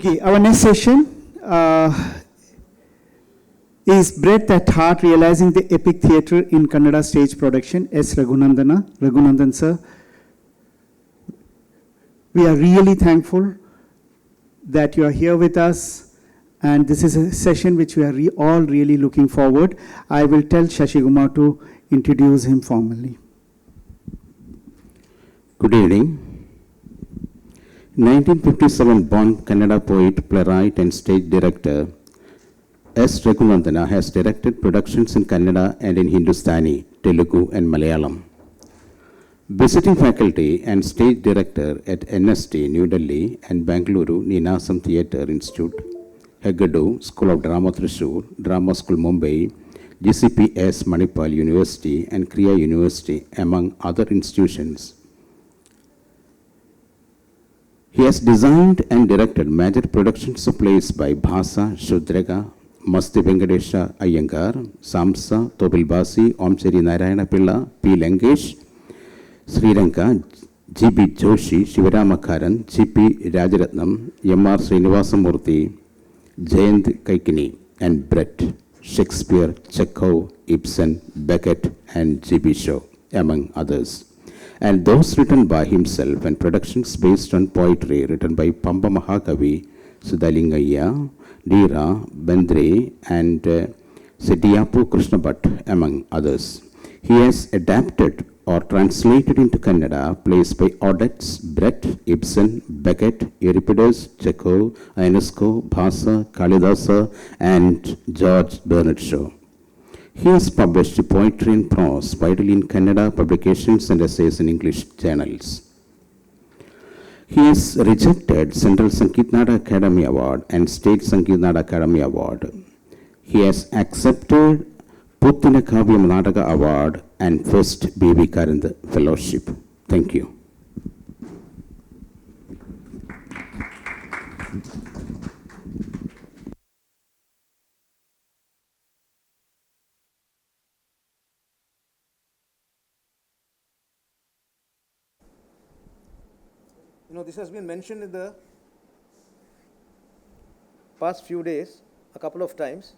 Okay, our next session is Brecht at Heart, Realizing the Epic Theatre in Kannada Stage Production, S. Raghunandan sir. We are really thankful that you are here with us, and this is a session which we are all really looking forward. I will tell Shashi Kumar to introduce him formally. Good evening. 1957 born Kannada poet, playwright and stage director S. Raghunandana has directed productions in Kannada and in Hindustani, Telugu and Malayalam. Visiting faculty and stage director at NST, New Delhi and Bangalore, Ninasam Theatre Institute, Hegadu, School of Drama Thrissur, Drama School Mumbai, GCPS Manipal University and Kriya University, among other institutions. He has designed and directed major productions of plays by Bhasa, Shudraga, Masti Venkadesha Iyengar, Samsa, Tobilbasi, Omcheri Narayana Pilla, P. Langesh, Sri Lanka, G.B. Joshi, Shivaramakaran, G.P. Rajaratnam, M.R. Srinivasamurthy, Jayant Kaikini, and Brecht, Shakespeare, Chekhov, Ibsen, Beckett, and G.B. Shaw, among others. And those written by himself and productions based on poetry written by Pamba Mahakavi, Sudalingaya, Dira, Bendre, and Sediyapu Krishna Bhatt, among others. He has adapted or translated into Kannada plays by Odets, Brecht, Ibsen, Beckett, Euripides, Chekhov, Ionesco, Bhasa, Kalidasa, and George Bernard Shaw. He has published poetry and prose widely in Kannada publications and essays in English journals. He has rejected Central Sangeet Nada Academy Award and State Sangeet Nada Academy Award. He has accepted Puttina Kavyam Nadaga Award and First B.V. Karand Fellowship. Thank you. You know, this has been mentioned in the past few days a couple of times.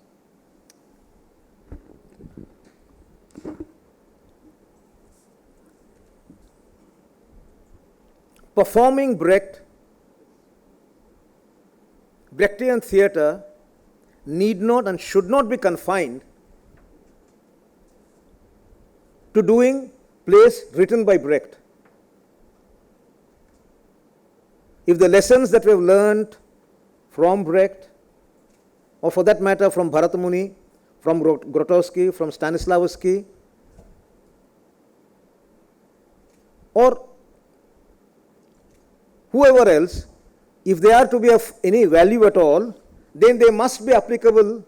Performing Brechtian theatre need not and should not be confined to doing plays written by Brecht. If the lessons that we have learned from Brecht, or for that matter from Bharatamuni, from Grotowski, from Stanislavski, or whoever else, if they are to be of any value at all, then they must be applicable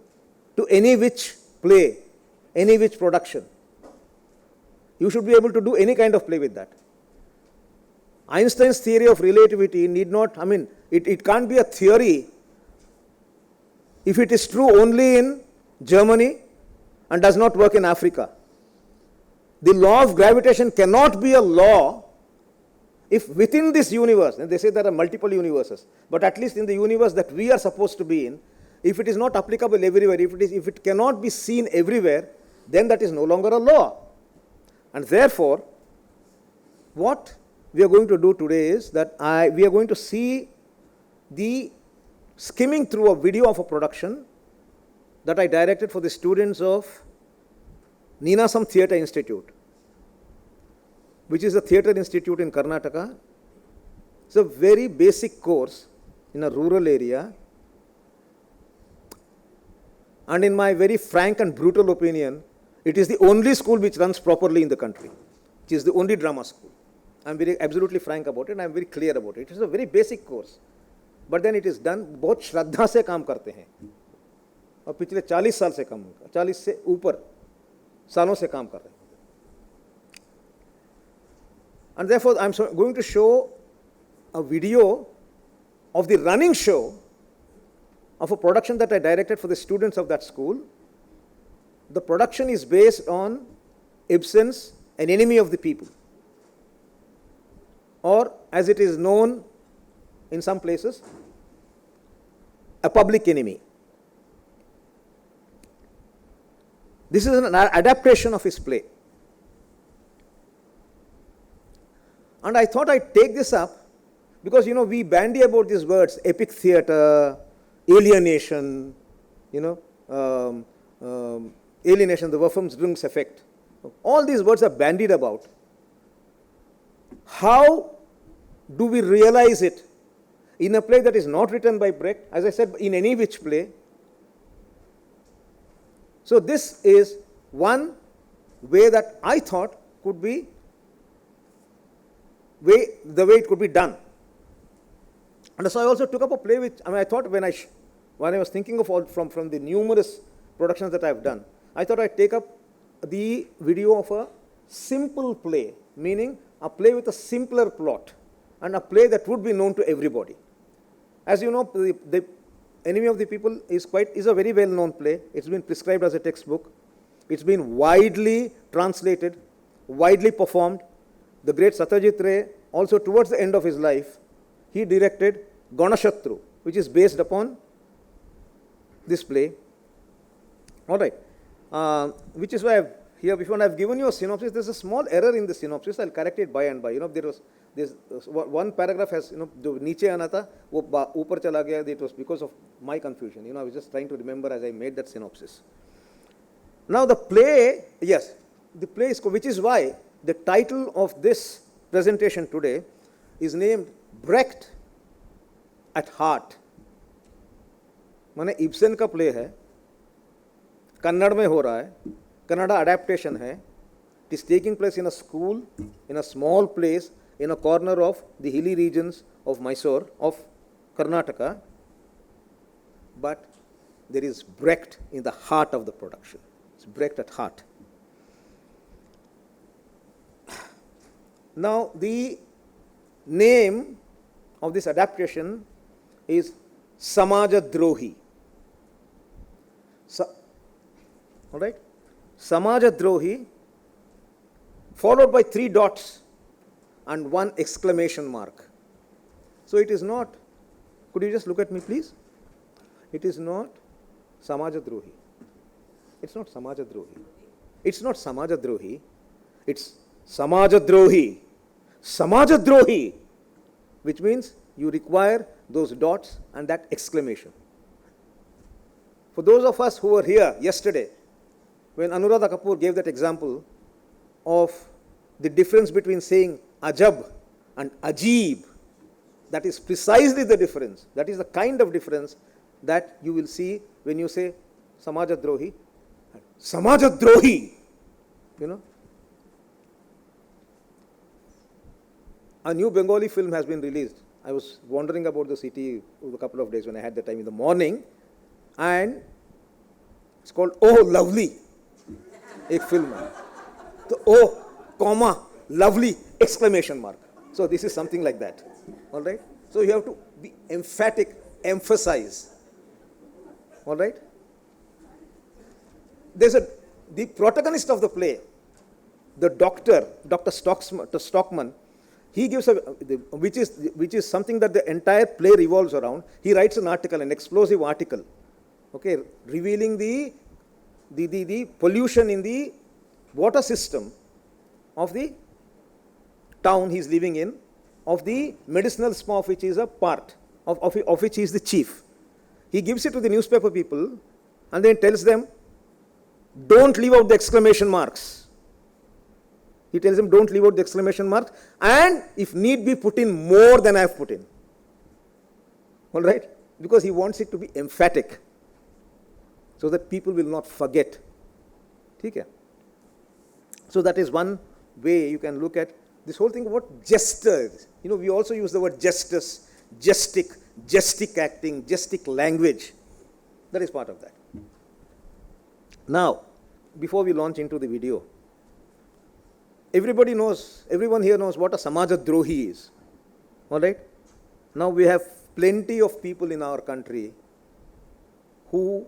to any which play, any which production. You should be able to do any kind of play with that. Einstein's theory of relativity need not, it can't be a theory if it is true only in Germany and does not work in Africa. The law of gravitation cannot be a law if within this universe, and they say there are multiple universes, but at least in the universe that we are supposed to be in, if it is not applicable everywhere, if it cannot be seen everywhere, then that is no longer a law. And therefore, what we are going to do today is that we are going to see the skimming through a video of a production that I directed for the students of Ninasam Theatre Institute, which is a theatre institute in Karnataka. It's a very basic course in a rural area. And in my very frank and brutal opinion, it is the only school which runs properly in the country. It is the only drama school. I'm very absolutely frank about it and I'm very clear about it. It is a very basic course. But then it is done, बहुत श्रद्धा से काम करते हैं और पिछले 40 साल से काम 40 से ऊपर सालों से काम कर रहे हैं. And therefore I'm going to show a video of the running show of a production that I directed for the students of that school. The production is based on Ibsen's An Enemy of the People, or as it is known in some places, a public enemy. This is an adaptation of his play. And I thought I'd take this up because, we bandy about these words, epic theatre, alienation, alienation, the Wurm's effect. All these words are bandied about. How do we realize it in a play that is not written by Brecht, as I said, in any which play? So this is one way that I thought could be the way it could be done. And so I also took up a play which, I thought when I was thinking of all from the numerous productions that I've done, I thought I'd take up the video of a simple play, meaning a play with a simpler plot and a play that would be known to everybody. As you know, the Enemy of the People is a very well-known play. It's been prescribed as a textbook. It's been widely translated, widely performed. The great Satyajit Ray, also towards the end of his life, he directed Ganashatru, which is based upon this play. All right. Which is why before I've given you a synopsis. There's a small error in the synopsis. I'll correct it by and by. There's one paragraph has, जो नीचे आना था वो ऊपर चला गया. It was because of my confusion. I was just trying to remember as I made that synopsis. Now the play, which is why the title of this presentation today is named Brecht at Heart. माने Ibsen का play है, कन्नड़ में हो रहा है, Kannada adaptation है. It is taking place in a school, in a small place, in a corner of the hilly regions of Mysore, of Karnataka. But there is Brecht in the heart of the production. It's Brecht at heart. Now, the name of this adaptation is Samajadrohi. All right? Samajadrohi, followed by 3 dots and 1 exclamation mark. So it is not, could you just look at me please? It is not Samajadrohi. It's not Samajadrohi. It's not Samajadrohi. It's Samajadrohi. Samajadrohi, which means you require those dots and that exclamation. For those of us who were here yesterday, when Anuradha Kapoor gave that example of the difference between saying Ajab and Ajeeb, that is precisely the difference. That is the kind of difference that you will see when you say Samajadrohi. Samajadrohi, A new Bengali film has been released. I was wandering about the city over a couple of days when I had the time in the morning, and it's called Oh Lovely, a film. So, oh, comma, lovely, exclamation mark. So this is something like that. All right? So you have to be emphatic, emphasize. All right? The protagonist of the play, the Dr. Stockman, he gives which is something that the entire play revolves around. He writes an article, an explosive article, okay, revealing the pollution in the water system of the town he's living in, of the medicinal spa of which he is a part, of which he is the chief. He gives it to the newspaper people and then tells them, don't leave out the exclamation marks. He tells them, don't leave out the exclamation marks, and if need be, put in more than I have put in. All right? Because he wants it to be emphatic, so that people will not forget. Okay? So that is one way you can look at this whole thing about gestures. We also use the word gestures, gestic acting, gestic language. That is part of that. Now, before we launch into the video, everyone here knows what a Samajadrohi is. All right? Now we have plenty of people in our country who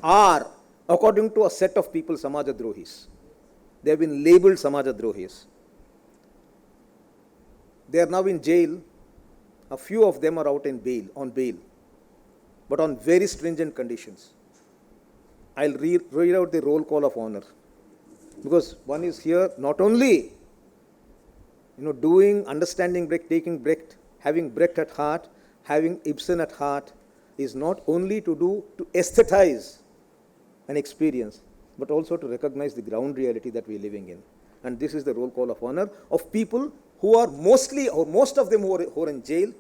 are, according to a set of people, Samajadrohis. They have been labeled Samajadrohis. They are now in jail. A few of them are out on bail. but on very stringent conditions. I'll read out the roll call of honor, because one is here not only understanding Brecht, taking Brecht, having Brecht at heart, having Ibsen at heart, is not only to aesthetize an experience, but also to recognize the ground reality that we're living in. And this is the roll call of honor of people who are mostly, or most of them who are in jail,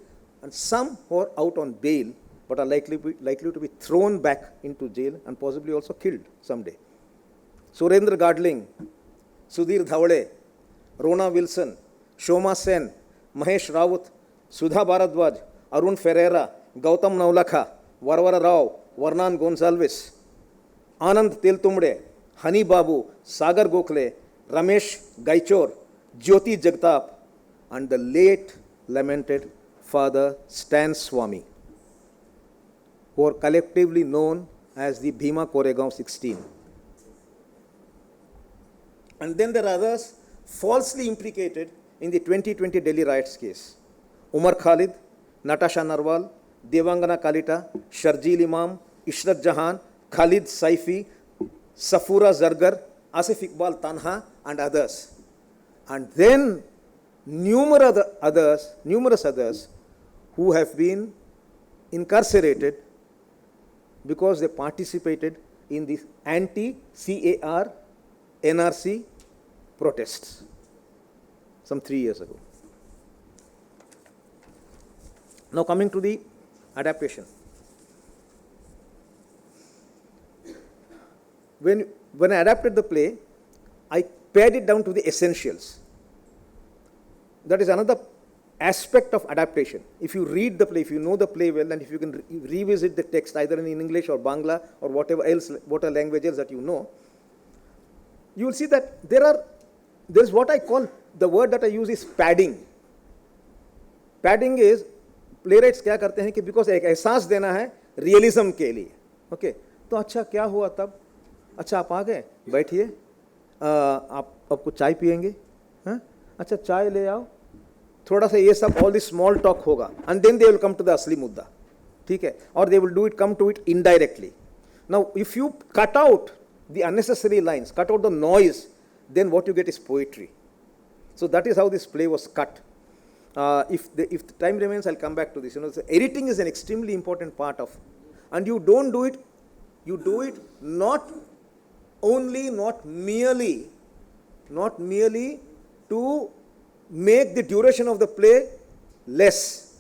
and some who are out on bail, but are likely to be thrown back into jail and possibly also killed someday. Surendra Gadling, Sudhir Dhawale, Rona Wilson, Shoma Sen, Mahesh Rawat, Sudha Bharadwaj, Arun Ferreira, Gautam Naulakha, Varvara Rao, Varnan Gonsalves, Anand Teltumde, Hani Babu, Sagar Gokhale, Ramesh Gaichor, Jyoti Jagtap, and the late lamented Father Stan Swami, who are collectively known as the Bhima Koregaon 16. And then there are others falsely implicated in the 2020 Delhi riots case. Umar Khalid, Natasha Narwal, Devangana Kalita, Sharjeel Imam, Ishrat Jahan, Khalid Saifi, Safura Zargar, Asif Iqbal Tanha, and others. And then numerous others who have been incarcerated because they participated in the anti-CAR NRC protests some 3 years ago. Now coming to the adaptation. When I adapted the play, I pared it down to the essentials. That is another aspect of adaptation. If you read the play, if you know the play well, and if you can revisit the text either in English or Bangla or whatever languages that you know, you will see that there is what I call, the word that I use is padding. Padding is, playwrights क्या करते हैं कि because एक एहसास देना है realism के लिए, okay? तो अच्छा क्या हुआ तब? अच्छा आप आ गए, बैठिए, आप अब कुछ चाय पिएंगे, हाँ? अच्छा चाय ले आओ, थोड़ा सा ये सब all the small talk होगा, and then they will come to the असली मुद्दा, ठीक है? Or they will come to it indirectly. Now if you cut out the unnecessary lines, cut out the noise, then what you get is poetry. So that is how this play was cut. If the time remains, I'll come back to this. So editing is an extremely important part of, and you do it not merely to make the duration of the play less,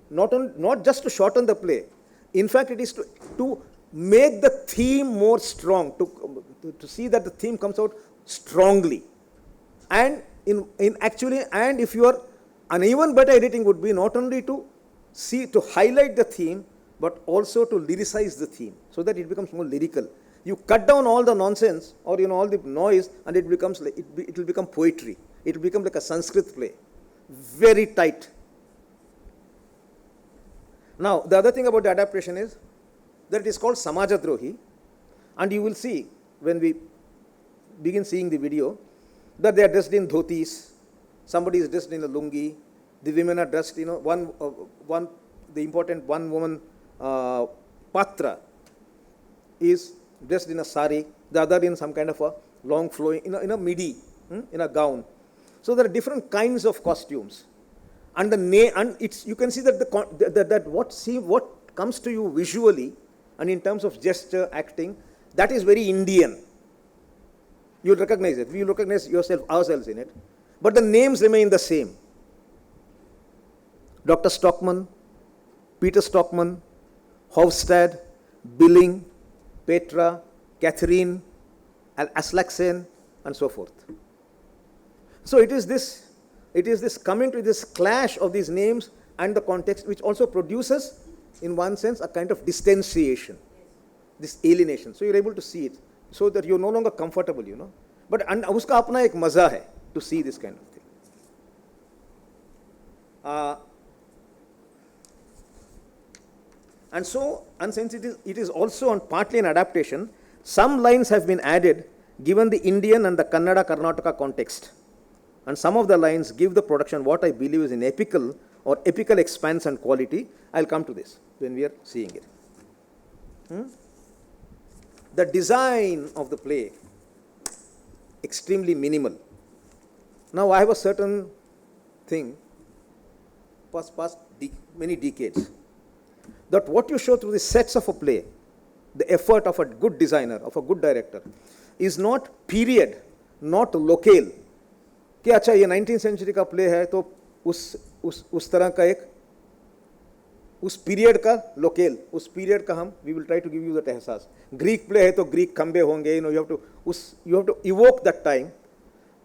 not just to shorten the play. In fact, it is to make the theme more strong, to see that the theme comes out strongly. And and if you are, an even better editing would be not only to highlight the theme, but also to lyricize the theme so that it becomes more lyrical. You cut down all the nonsense or all the noise, and it will become poetry. It will become like a Sanskrit play, very tight. Now the other thing about the adaptation is that it is called Samajadrohi, and you will see when we begin seeing the video that they are dressed in dhotis, somebody is dressed in a lungi, the women are dressed, the important one woman, Patra, is dressed in a sari, the other in some kind of a long flowing, in a midi, in a gown. So there are different kinds of costumes, and you can see that what comes to you visually and in terms of gesture, acting, that is very Indian. You'll recognize it. We'll recognize ourselves in it. But the names remain the same. Dr. Stockman, Peter Stockman, Hofstad, Billing, Petra, Catherine, Aslaksen, and so forth. So it is this coming to this clash of these names and the context, which also produces, in one sense, a kind of distanciation, this alienation. So you're able to see it, so that you're no longer comfortable, But uska apna ek maza hai to see this kind of thing. And since it is also partly an adaptation, some lines have been added given the Indian and the Kannada Karnataka context. And some of the lines give the production what I believe is an epical or epical expanse and quality. I'll come to this when we are seeing it. The design of the play, extremely minimal. Now I have a certain thing, past many decades, that what you show through the sets of a play, the effort of a good designer, of a good director, is not period, not locale. कि अच्छा ये 19th century का play है तो उस तरह का एक उस पीरियड का लोकेल, उस पीरियड का हम we will try to give you that एहसास. ग्रीक प्ले है तो ग्रीक खंबे होंगे, you have to evoke that time.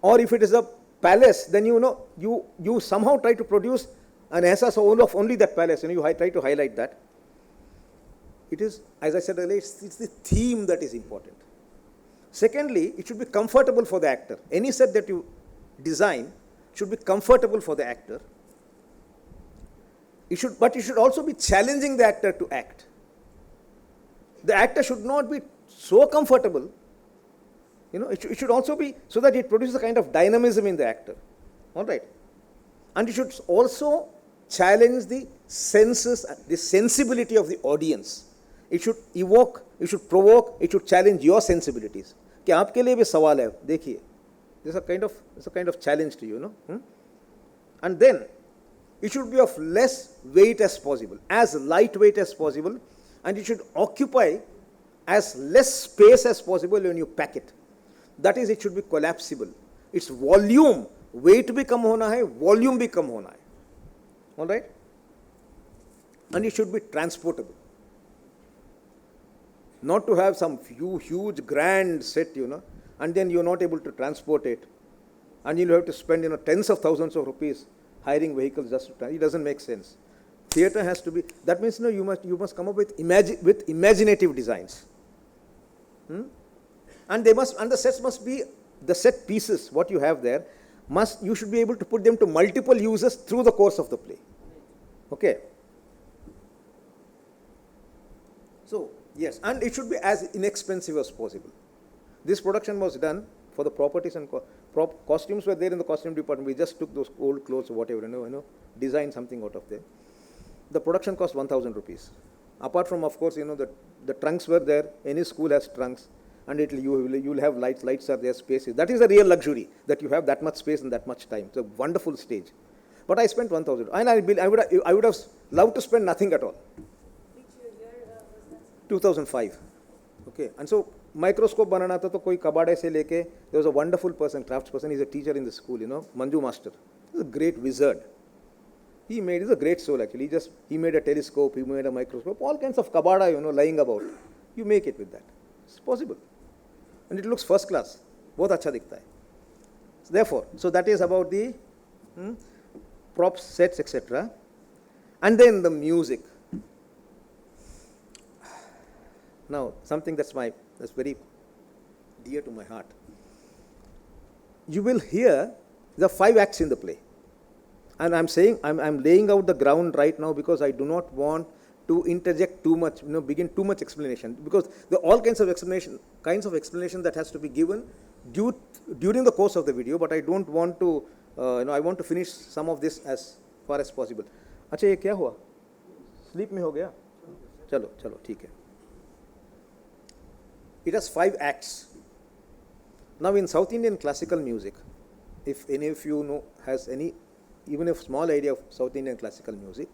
और if it is a palace then you somehow try to produce an एहसास of only that palace, you try to highlight that. It is, as I said earlier, it's the theme that is important. Secondly, it should be comfortable for the actor. Any set that you design should be comfortable for the actor. But it should also be challenging the actor to act. The actor should not be so comfortable. It should also be so that it produces a kind of dynamism in the actor. All right. And it should also challenge the senses, the sensibility of the audience. It should evoke, it should provoke, it should challenge your sensibilities. कि आपके लिए भी सवाल है, देखिए. It's a kind of challenge to you, And then it should be of less weight as possible, as lightweight as possible, and it should occupy as less space as possible when you pack it. That is, it should be collapsible. Its volume, weight भी कम होना है, volume भी कम होना है. All right? And it should be transportable. Not to have some huge grand set, and then you're not able to transport it, and you'll have to spend, tens of thousands of rupees hiring vehicles just to transport. It doesn't make sense. Theatre has to be, that means you must come up with imaginative designs. And the sets must be, the set pieces, what you have there, you should be able to put them to multiple uses through the course of the play. Okay. So, yes, and it should be as inexpensive as possible. This production was done for the properties and costumes were there in the costume department. We just took those old clothes or whatever, designed something out of them. The production cost 1,000 rupees. Apart from, of course, the trunks were there. Any school has trunks, and you'll have lights. Lights are there, spaces. That is a real luxury, that you have that much space and that much time. It's a wonderful stage. But I spent 1,000, and I would have loved to spend nothing at all. 2005. Okay, and so microscope banana tha to koi kabade se leke, there was a wonderful person, craftsperson. He's a teacher in the school, Manju Master. He's a great wizard. He's a great soul actually. He made a telescope, he made a microscope, all kinds of kabada, lying about. You make it with that. It's possible, and it looks first class. Bahut acha dikhta hai. Therefore, so that is about the props, sets, etc. And then the music. Now, something that's very dear to my heart. You will hear the 5 acts in the play. And I'm laying out the ground right now because I do not want to interject too much, begin too much explanation, because there are all kinds of explanation that has to be given during the course of the video, but I don't want to, I want to finish some of this as far as possible. अच्छा ये क्या हुआ? Sleep में हो गया? चलो ठीक है. It has 5 acts. Now in South Indian classical music, if any of you has even a small idea of South Indian classical music,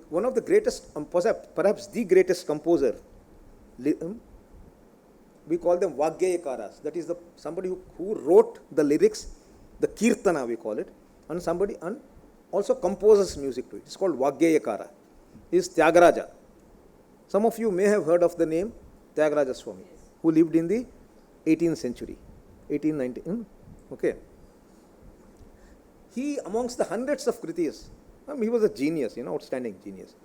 one of the greatest, perhaps the greatest composer, we call them Vagyayakaras. That is somebody who wrote the lyrics, the Kirtana we call it, and also composes music to it. It's called Vagyayakara. He is Tyagaraja. Some of you may have heard of the name Tyagaraja Swami, who lived in the 18th century, 1890. Okay. He, amongst the hundreds of kritis, he was a genius, outstanding genius.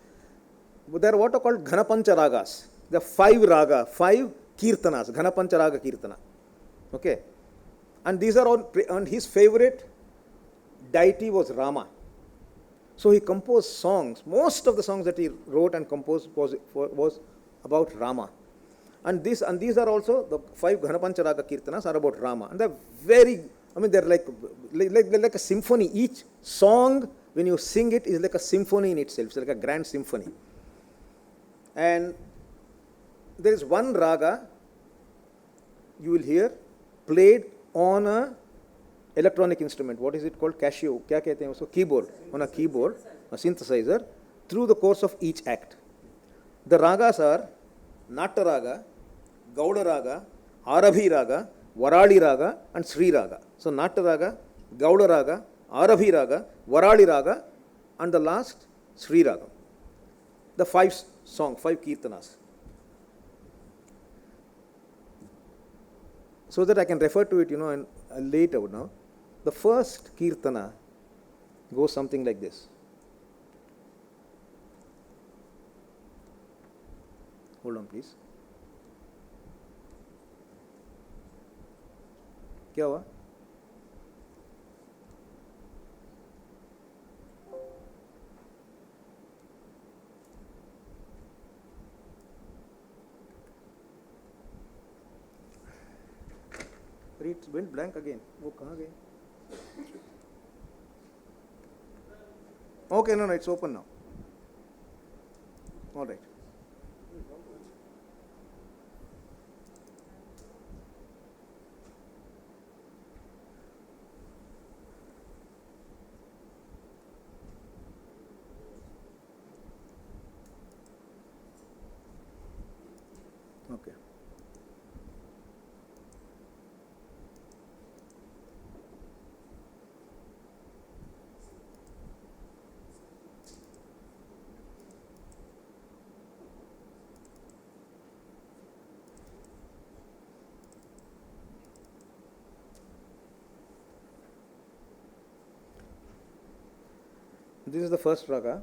But there are what are called Ghanapancha Ragas. There are 5 Kirtanas, Ghanapancha Raga Kirtana. Okay. And these are all, and his favorite deity was Rama. So he composed songs. Most of the songs that he wrote and composed was about Rama. And these are also the 5 Ghanapancha Raga Kirtanas are about Rama. And they're very I mean, they're like a symphony. Each song, when you sing it, is like a symphony in itself. It's like a grand symphony. And there is one raga you will hear played on a electronic instrument. What is it called? Casio. Kya kehte hain usko? Keyboard. On a keyboard, a synthesizer, through the course of each act. The ragas are Nata raga, Gauda raga, Arabhi raga, Varali raga, and Sri raga. So Nata raga, Gauda raga, Arabhi raga, Varali raga, and the last Sri raga. The five kirtanas. So that I can refer to it, and I'll lay it out now. The first kirtana goes something like this. Hold on, please. क्या हुआ? It went blank again. वो कहाँ गए? Okay, no, it's open now. All right. Okay. This is the first raga.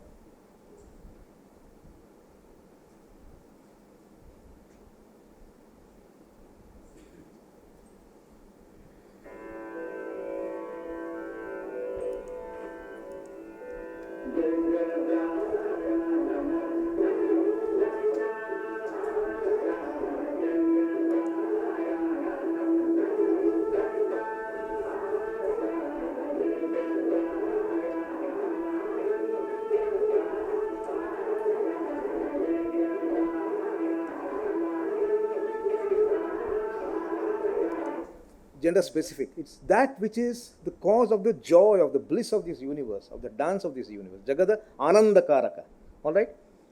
Gender specific. It's that which is the cause of the joy, of the bliss of this universe, of the dance of this universe. Jagada Anandakaraka. All right?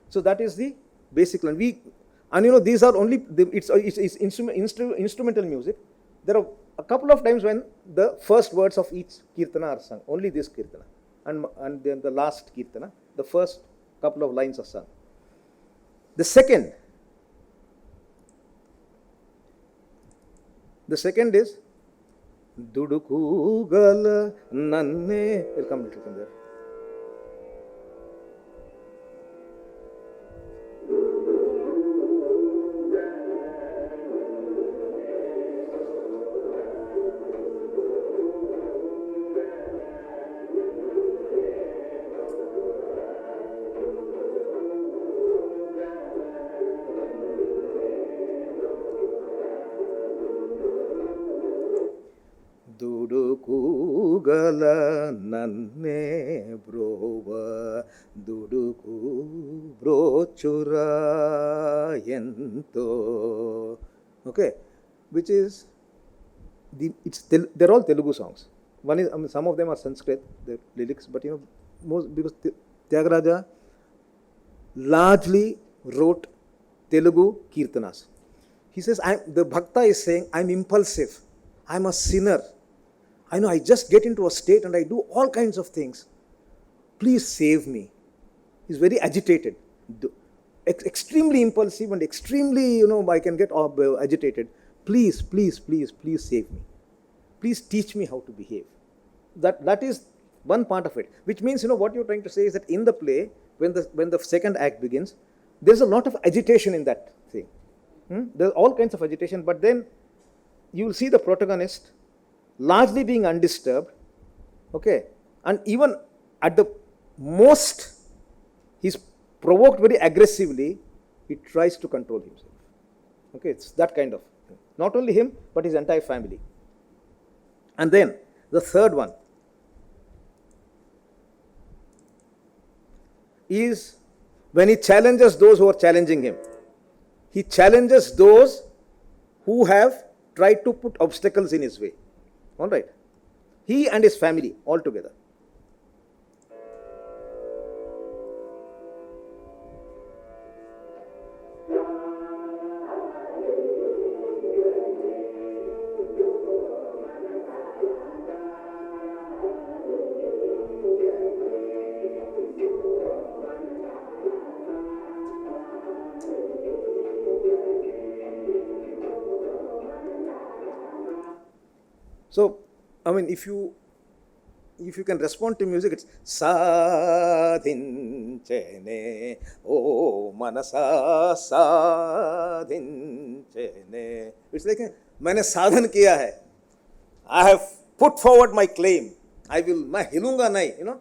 So that is the basic line. These are only, it's instrumental music. There are a couple of times when the first words of each kirtana are sung. Only this kirtana. And then the last kirtana, the first couple of lines are sung. The second is Dudukugala Nanne. It'll come little from there. ದುಡುಕೂಗಲ ನನ್ನೆ ಬ್ರೋವ ದುಡುಕು ಬ್ರೋಚುರ ಎಂತೋ. Okay, which is they're all Telugu songs. One is, some of them are Sanskrit, the lyrics, but most, because Tyagaraja largely wrote Telugu kirtanas. He says, the bhakta is saying, I'm impulsive, I'm a sinner, I know I just get into a state and I do all kinds of things. Please save me. He's very agitated, extremely impulsive and extremely, I can get agitated. Please save me. Please teach me how to behave. That is one part of it. Which means, what you're trying to say is that in the play, when the second act begins, there's a lot of agitation in that thing. There's all kinds of agitation, but then you will see the protagonist largely being undisturbed, okay, and even at the most, he's provoked very aggressively, he tries to control himself. Okay, it's that kind of thing. Not only him, but his entire family. And then The third one is when he challenges those who are challenging him. He challenges those who have tried to put obstacles in his way. All right. He and his family all together. So, I mean, if you can respond to music, it's sadhinchene, oh manasa sadhinchene. It's like, मैंने साधन किया है. I have put forward my claim. I will, मैं हिलूंगा नहीं, you know.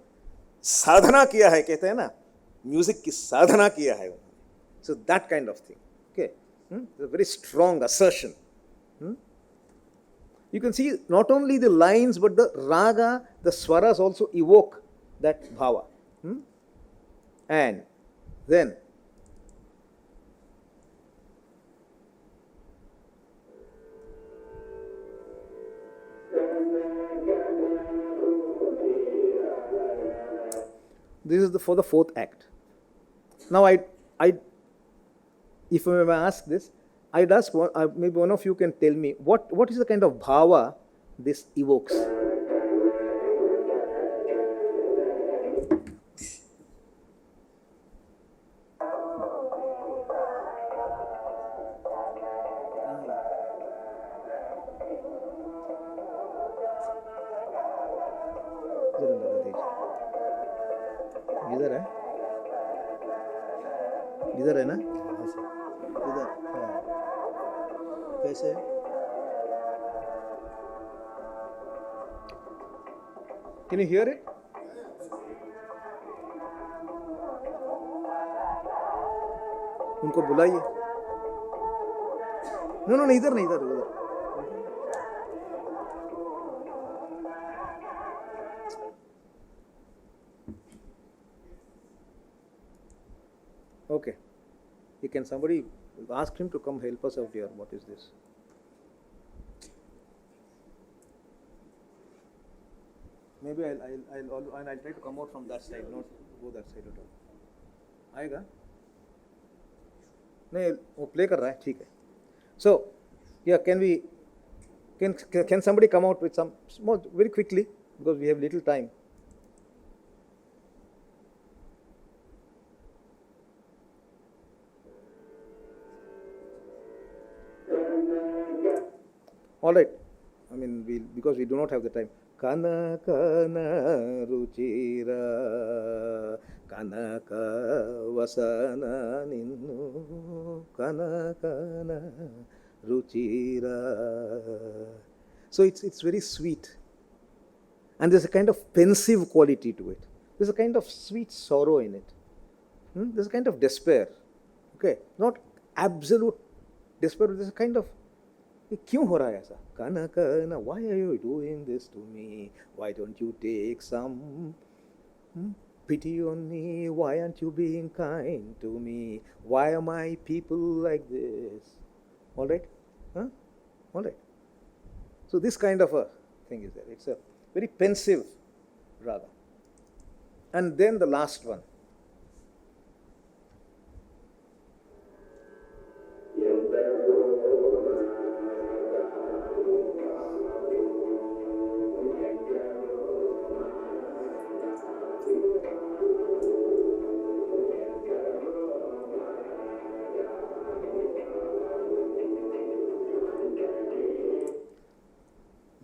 साधना किया है कहते हैं ना, म्यूजिक की साधना किया है. So that kind of thing. Okay, it's a very strong assertion. You can see not only the lines but the raga, the swaras also evoke that bhava. And then this is for the fourth act. Now if I may ask this, I'd ask maybe one of you can tell me what is the kind of bhava this evokes. इधर है, इधर है ना, इधर कैसे है? Can you hear it? उनको बुलाइए. No, इधर नहीं, इधर. Okay. Can somebody ask him to come help us out here? What is this? Maybe I'll try to come out from that side, not go that side at all. आएगा? नहीं, वो play कर रहा है, ठीक है. So, yeah, can somebody come out with some small, very quickly, because we have little time. All right. I mean, because we do not have the time. Kana kana ruchira, kanaka vasana ninnu, kana kana ruchira. So it's very sweet, and there's a kind of pensive quality to it. There's a kind of sweet sorrow in it. There's a kind of despair. Okay, not absolute despair, but there's a kind of क्यों हो रहा है ऐसा? काना काना, why are you doing this to me? Why don't you take some pity on me? Why aren't you being kind to me? Why are my people like this? All right? All right. So this kind of a thing is there. It's a very pensive raga. And then the last one.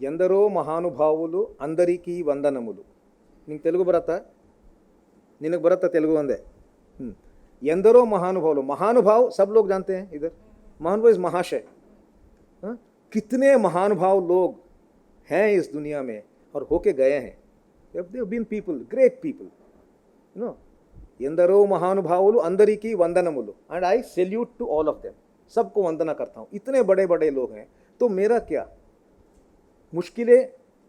ఎందరో మహానుభావులు అందరికీ వందనములు. నీకు తెలుగు బరతా? నినకు बरता तेलुगु वंदे. ఎందరో महानुभाव, महानुभाव सब लोग जानते हैं. इधर महानुभाव इज महाशय. कितने महानुभाव लोग हैं इस दुनिया में और होके गए हैं. they have been people, great people, you know. ఎందరో మహానుభావులు అందరికీ వందనములు, and I salute to all of them. सबको वंदना करता हूँ. इतने बड़े बड़े लोग हैं, तो मेरा क्या, मुश्किलें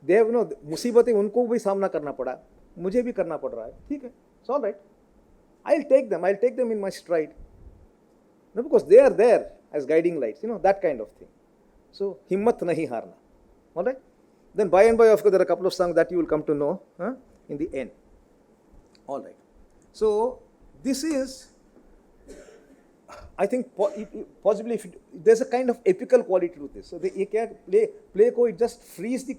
दे हैव नो मुसीबतें उनको भी सामना करना पड़ा, मुझे भी करना पड़ रहा है, ठीक है, it's all right. I'll take them in my stride. No, because they are there as guiding lights, that kind of thing. So, himmat nahi harna. All right? Then by and by, of course, there are a couple of songs that you will come to know in the end. All right. So, this is, I think, possibly, there's a kind of epical quality to this. So, play ko, it just frees the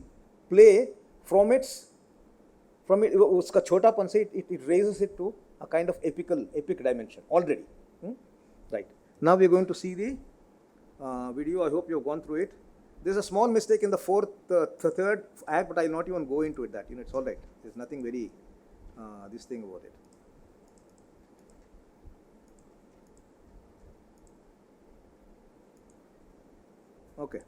play from uska chotapan se, it raises it to a kind of epic dimension already. Right. Now we are going to see the video. I hope you have gone through it. There's a small mistake in the third act, but I will not even go into it. That it's all right. There's nothing very this thing about it. Okay.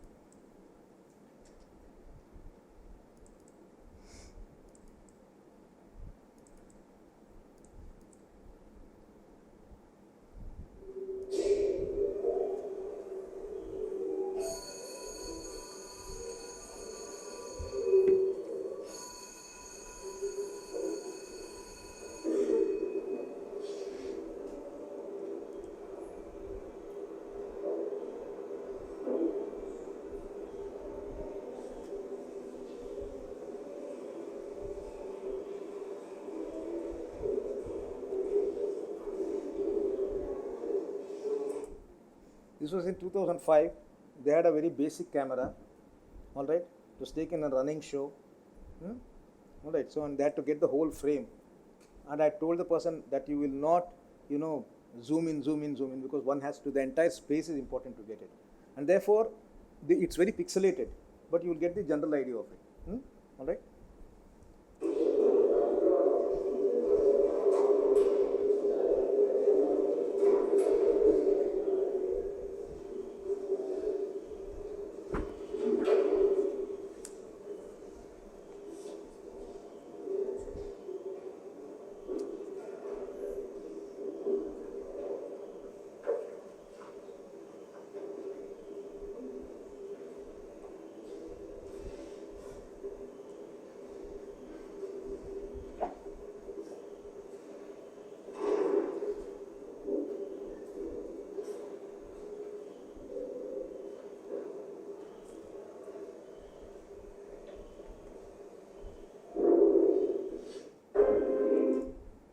This was in 2005. They had a very basic camera. All right. It was taken in a running show. All right. So, and they had to get the whole frame. And I told the person that you will not, zoom in, because one has to, the entire space is important to get it. And therefore, it's very pixelated, but you will get the general idea of it. All right.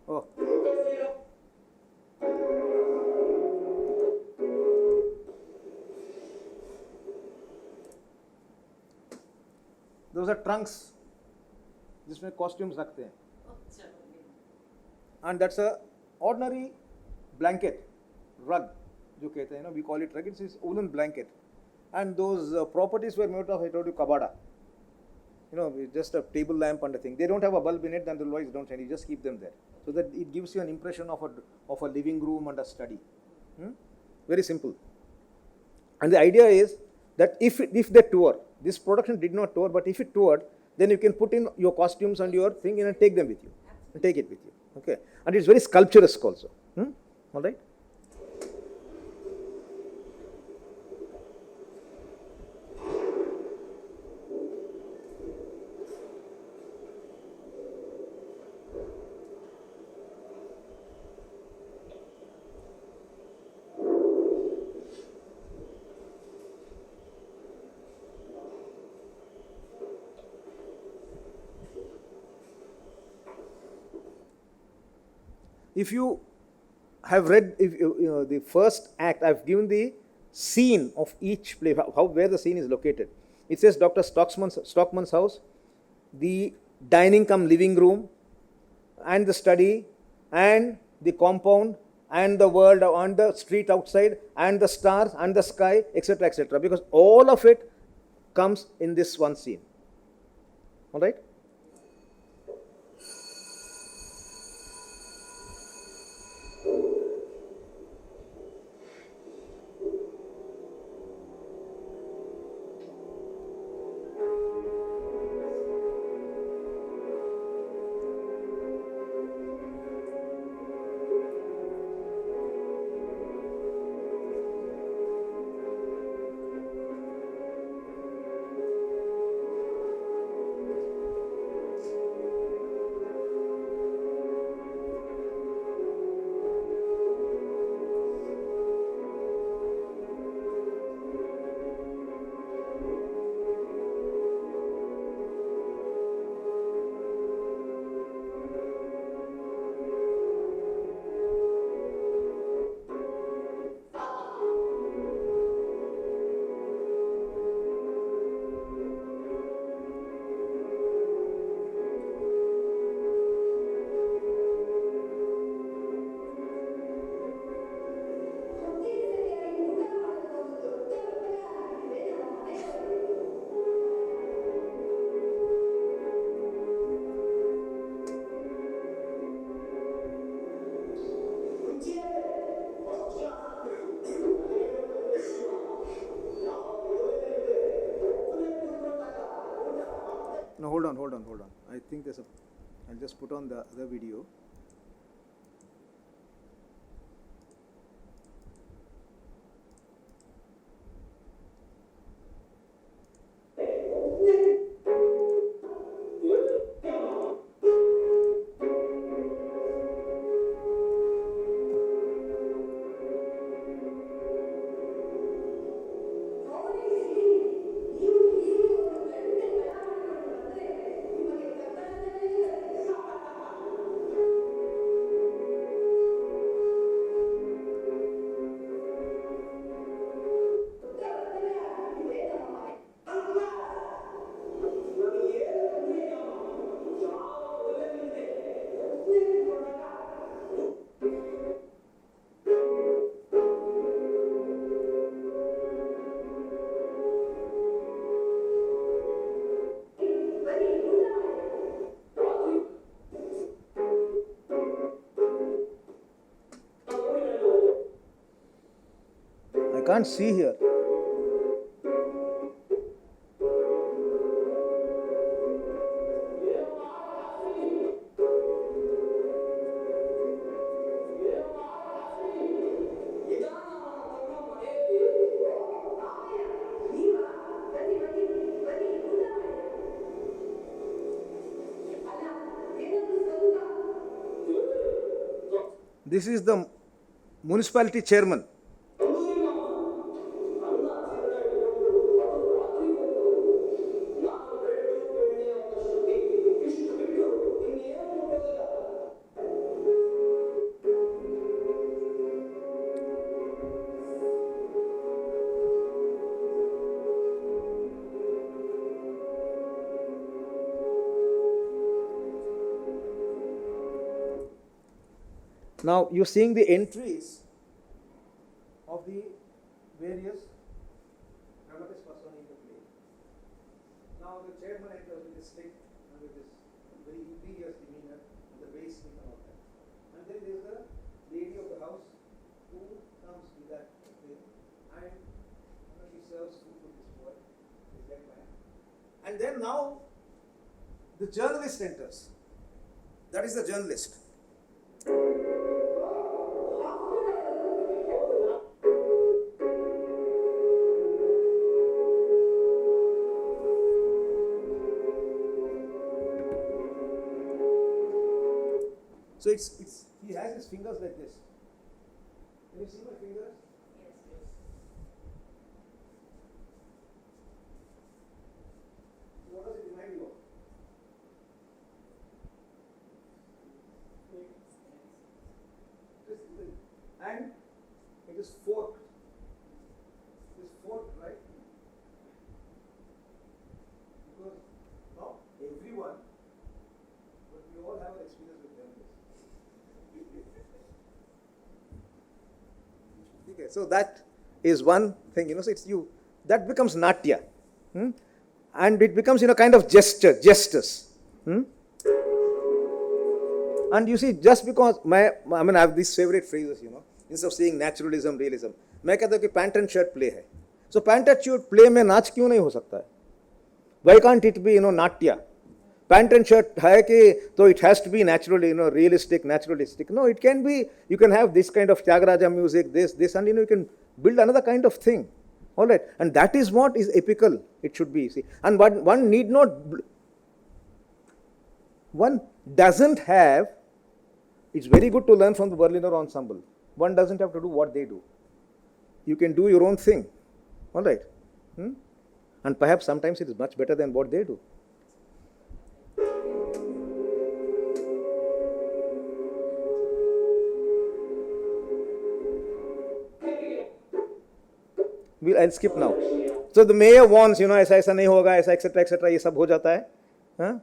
Oh. Those are trunks जिसमें costumes रखते हैं. And that's a ordinary blanket, rug, जो कहते हैं we call it rug. It's a woolen blanket. And those properties were made of, I told you, kabada. Just a table lamp and a thing. They don't have a bulb in it, then the lights don't shine. You just keep them there, so that it gives you an impression of a living room and a study. Very simple. And the idea is that if they tour, this production did not tour, but if it toured, then you can put in your costumes and your thing and take them with you, and take it with you. Okay, and it's very sculpturesque also. All right. If you have read the first act, I've given the scene of each play, where the scene is located. It says Dr. Stockman's house, the dining cum living room, and the study, and the compound, and the world on the street outside, and the stars, and the sky, etc., etc. Because all of it comes in this one scene. All right? No, hold on. I think I'll just put on the other video. I can't see here. This is the municipality chairman. Now you're seeing the entries of the various dramatis personae in the play. Now the chairman enters with his stick and with his very imperious demeanor and the bass stick and all that. And then there's the lady of the house who comes with that thing and she serves food to this boy, this dead man. And then now the journalist enters. That is the journalist. So he has his fingers like this. Can you see my fingers? Yes. So what does it remind you of? And it is forked. It is forked, right? Because not everyone, but we all have an experience with journalists. Okay, so that is one thing, so it's that becomes natya. And it becomes, kind of gestures. And you see, just because I have these favorite phrases, instead of saying naturalism, realism, मैं कहता हूँ कि pant and shirt play है. So pant and shirt play में नाच क्यों नहीं हो सकता है? Why can't it be, नाट्य? Pant and shirt है कि so it has to be naturally, realistic, naturalistic. No, it can be. You can have this kind of Tyagaraja music, this, and you can build another kind of thing. All right, and that is what is epical. It should be. See, and one need not. One doesn't have. It's very good to learn from the Berliner ensemble. One doesn't have to do what they do. You can do your own thing. All right, and perhaps sometimes it is much better than what they do. I'll skip now. So the mayor warns, ऐसा नहीं होगा, ऐसा etc. ये सब हो जाता है. हाँ?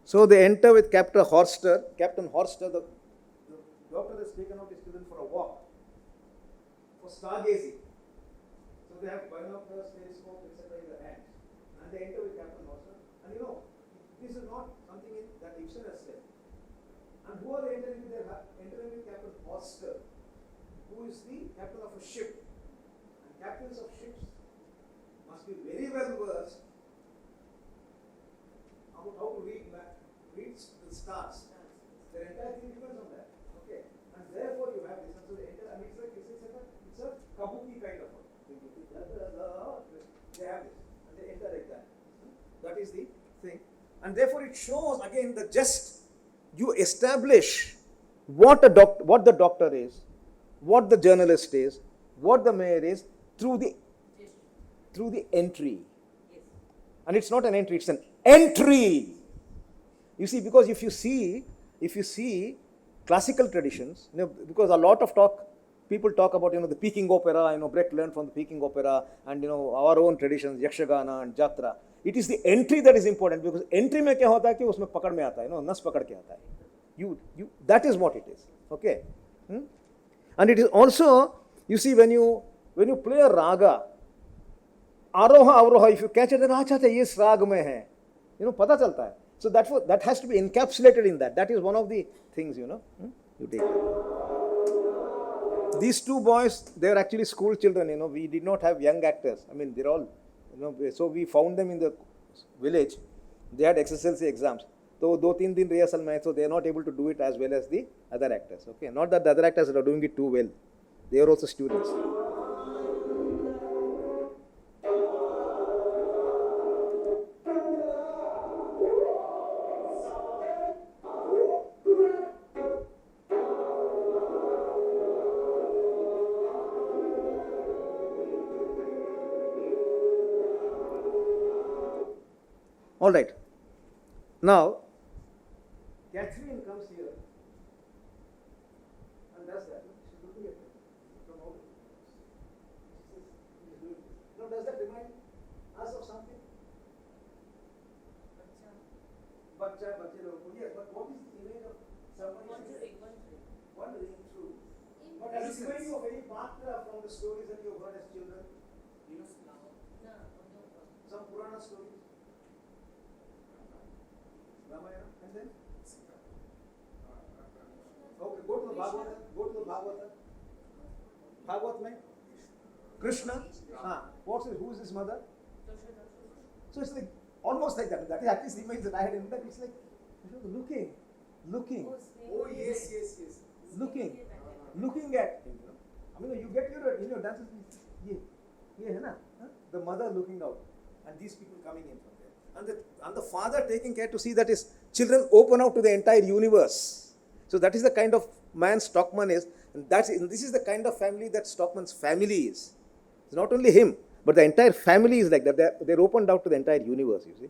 So they enter with Captain Horster. Captain Horster, the doctor has taken out his children for a walk, for stargazing. So they have binoculars, telescope, etc. in their hand. And they enter with Captain Horster. And you know, this is not something that Ibsen has said. And who are they entering with? They are entering with Captain Horster, who is the captain of a ship. And captains of ships must be very well versed about how to read the stars. Their entire thing depends on that. Okay. And therefore you have this. And so they enter, and it's a kabuki kind of a thing. They have this. And they enter like that. That is the thing. And therefore it shows again the just you establish what the doctor is, what the journalist is, what the mayor is through the entry. And it's not an entry, it's an entry. You see, because if you see classical traditions, because a lot of people talk about, the Peking opera, Brecht learned from the Peking opera, and our own traditions, Yakshagana and Jatra. It is the entry that is important, because entry में क्या होता है कि उसमें पकड़ में आता है, नस पकड़ के आता है. That is what it is. Okay. And it is also, you see, when you play a raga, aroha avroha, if you catch it, then अच्छा ये इस राग में है, पता चलता है. So that has to be encapsulated in that. That is one of the things, You take it. These two boys, they are actually school children, We did not have young actors. I mean, they're all, so we found them in the village. They had SSLC exams. So 2-3 दिन rehearsal में, so they are not able to do it as well as the other actors. Okay, not that the other actors are doing it too well. They are also students. All right. Now, Catherine comes here and does that. She's looking at it from out. Now, does that remind us of something? Bacha, yes, but what is the image of somebody wandering through? But does it remind you of any patra from the stories that you have heard as children? Some Purana stories? Ramayana, and then? Okay, go to the Bhagavata. Bhagavat mein? Krishna? Who is his mother? So it's like, almost like that. That is at least the image that I had in that. It's like, looking. Oh, yes. Looking at him. I mean, you get in your dances, the mother looking out, and these people coming in from there. And the father taking care to see that his children open out to the entire universe. So that is the kind of man Stockman is, and this is the kind of family that Stockman's family is. It's not only him, but the entire family is like that. They're opened out to the entire universe, you see.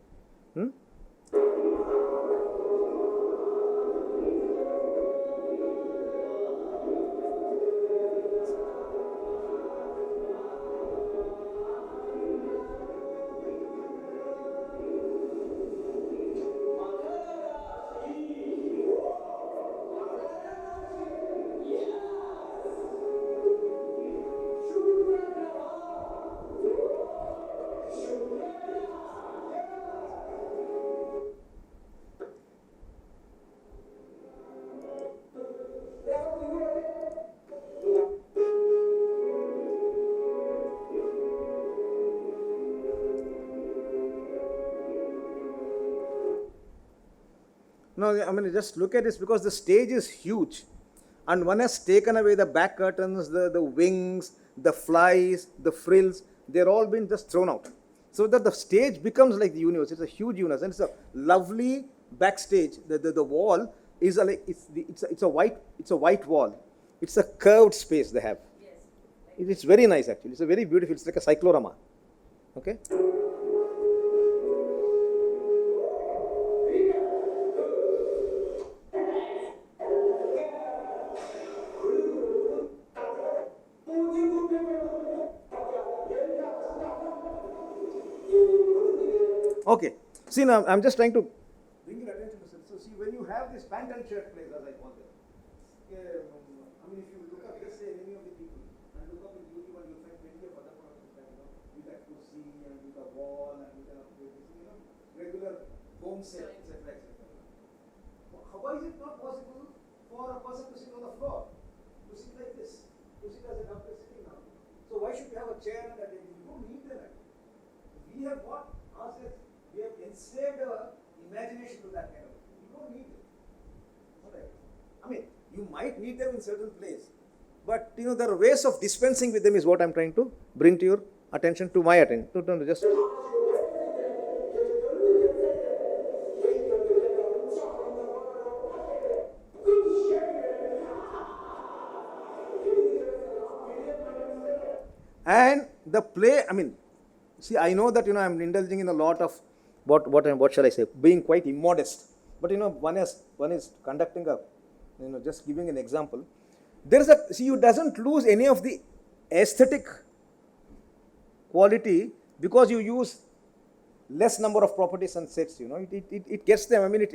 No, I mean, just look at this, because the stage is huge, and one has taken away the back curtains, the wings, the flies, the frills. They're all been just thrown out, so that the stage becomes like the universe. It's a huge universe, and it's a lovely backstage. The wall is it's a white wall. It's a curved space they have. Yes. It's very nice actually. It's a very beautiful. It's like a cyclorama. Okay. Okay. See, now I'm just trying to bring your attention to when you have this pant and shirt plays, as I call them, I mean, if you look up, just say any of the people, and look up in YouTube, and you'll find plenty of other products that, with a kursi, and with a wall, and with a, regular home set, etc., etc. Why is it not possible for a person to sit on the floor, to sit like this, to sit as a doctor sitting now? So why should we have a chair and a table? You don't need them. We have what ourselves, we have enslaved our imagination to that kind of thing. You don't need them. Alright. I mean, you might need them in certain place, but there are ways of dispensing with them is what I'm trying to bring to your attention, to my attention. Just. And the play, I mean, see, I know that I'm indulging in a lot of what shall I say, being quite immodest. But one is conducting a, just giving an example. You doesn't lose any of the aesthetic quality because you use less number of properties and sets. It gets them. I mean,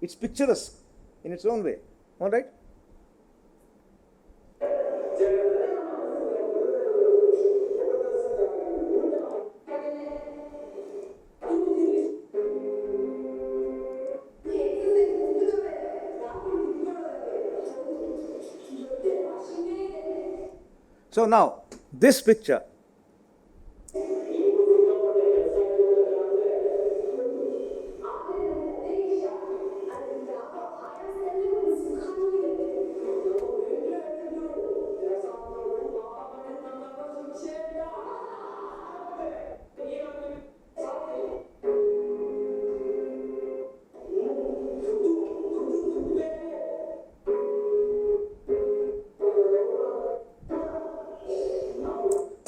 it's picturesque in its own way. All right. So now, this picture,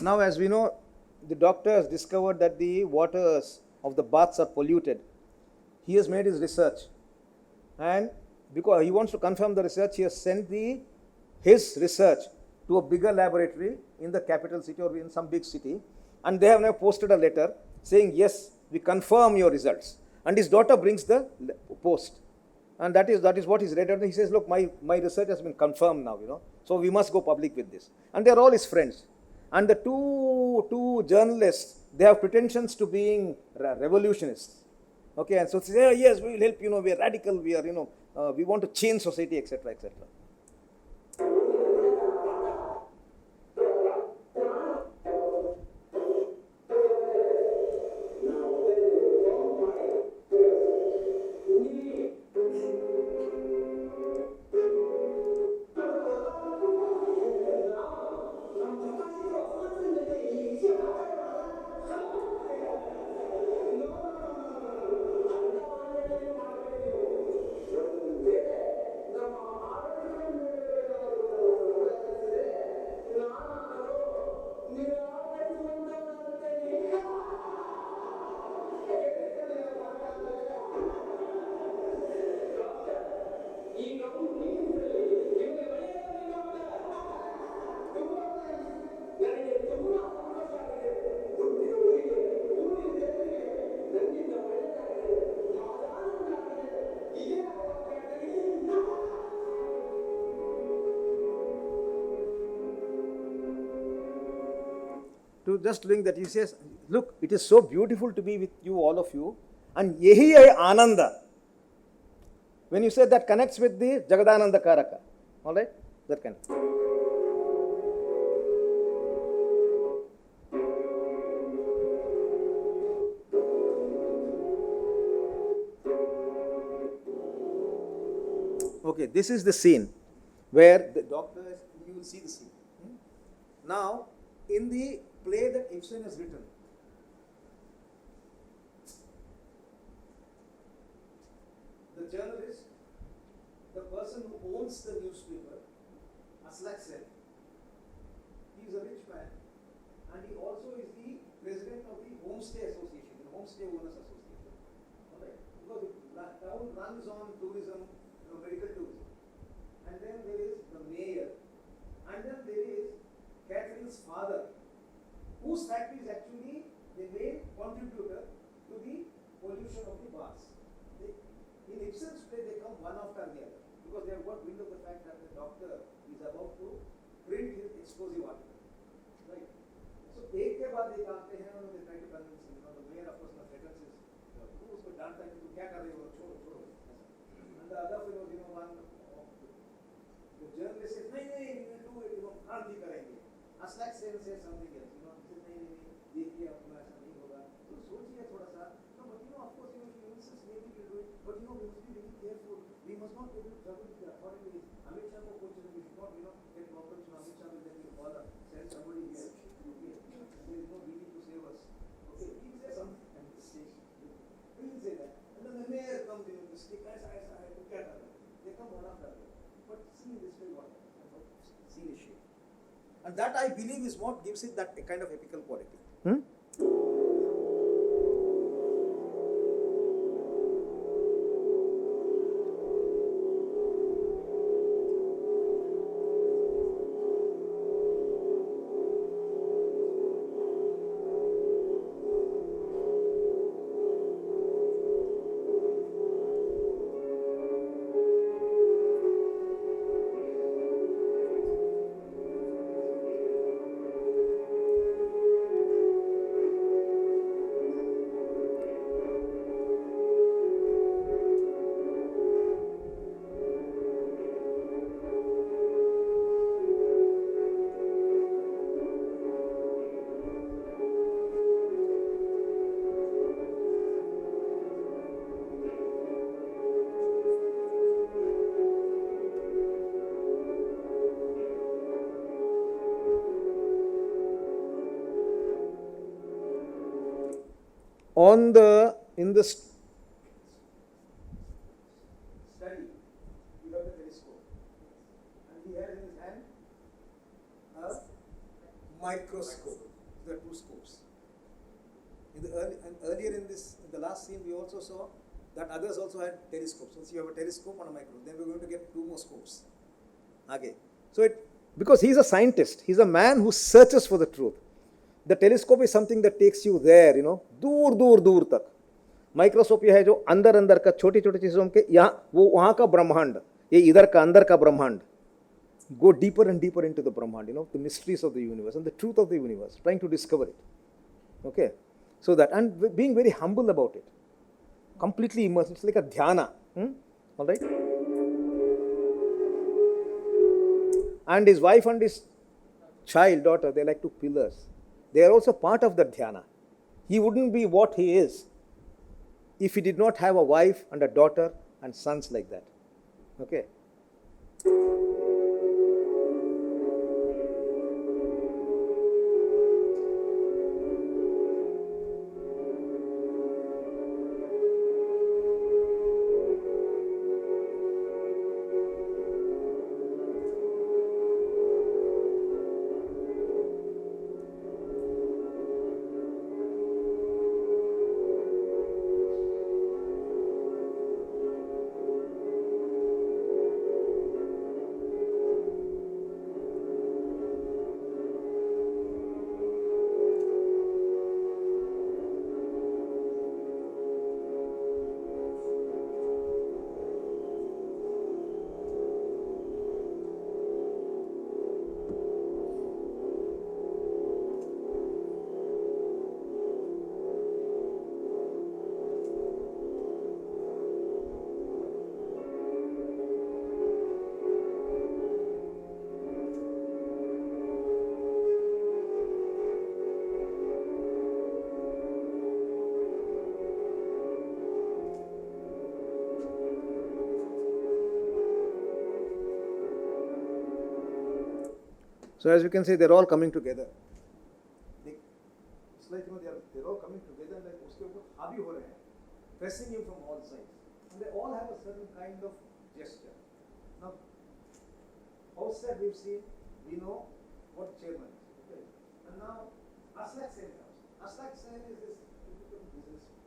now as we know, the doctor has discovered that the waters of the baths are polluted. He has made his research, and because he wants to confirm the research, he has sent his research to a bigger laboratory in the capital city or in some big city, and they have now posted a letter saying, yes, we confirm your results. And his daughter brings the post, and that is what he's read. And he says, look, my research has been confirmed now, so we must go public with this. And they're all his friends. And the two journalists, they have pretensions to being revolutionists. Okay, and so they say, yes, we will help, we are radical, we are, we want to change society, etc., etc. To just doing that, he says, look, it is so beautiful to be with you, all of you, and yehi hai ananda. When you say that connects with the Jagadananda Karaka, all right, that kind. Okay, this is the scene where the doctor, you will see the scene. Now, in the play that Ibsen has written, the journalist, the person who owns the newspaper, Aslak said, he is a rich man, and he also is the president of the Homestay Association, the Homestay Owners Association. Alright, because the town runs on tourism, medical tourism, and then there is the mayor, and then there is Catherine's father, whose factory is actually the main contributor to the pollution of the baths. In Ibsen's play, they come one after the other because they have got wind of the fact that the doctor is about to print his explosive article, right? So एक के बाद एक आते हैं और they try to convince him. The mayor of course threatens his वो उसको डांटता है कि तुम क्या कर रहे हो, छोड़ो छोड़ो ऐसा. And the other fellow, one the journalist says नहीं नहीं we will do it, हम क्रांति करेंगे. Aslak Sen says something else, नहीं नहीं देखिए अपना ऐसा नहीं होगा. तो सोचिए थोड़ा सा. No, but of course if you insist maybe we will do it, but we must be very careful. We must not get into trouble with the authorities. Amit Shah को कुछ we should not get problems. Amit Shah will then call us, send somebody here. Okay, there is no meaning to save us. Okay, he will say something and he will say that, and then the mayor comes in with the stick. ऐसा है तो क्या कर रहे हैं? They come one after the other. But see this way what happens. See this shape. And that I believe is what gives it that kind of epical quality. In the study, you have the telescope, and he has in his hand a microscope. There are two scopes. Earlier in the last scene, we also saw that others also had telescopes. Since you have a telescope and a microscope, then we're going to get two more scopes. Okay. So because he's a scientist, he's a man who searches for the truth. The telescope is something that takes you there, दूर दूर दूर तक. Microscope यह है जो अंदर अंदर का छोटी छोटी चीजों के यहाँ वो वहाँ का ब्रह्मांड, ये इधर का अंदर का ब्रह्मांड. Go deeper and deeper into the Brahmand, the mysteries of the universe and the truth of the universe, trying to discover it. Okay, so that, and being very humble about it, completely immersed. It's like a dhyana. All right. And his wife and his daughter, they're like two pillars. They are also part of the dhyana. He wouldn't be what he is if he did not have a wife and a daughter and sons like that. Okay. So as you can see, they're all coming together. It's like they're all coming together, like uske upar havi ho rahe hain, pressing him from all sides, and they all have a certain kind of gesture. Now, outside we've seen, we know what chairman is. Okay, and now Aslak Sen comes. Aslak Sen is this typical businessman.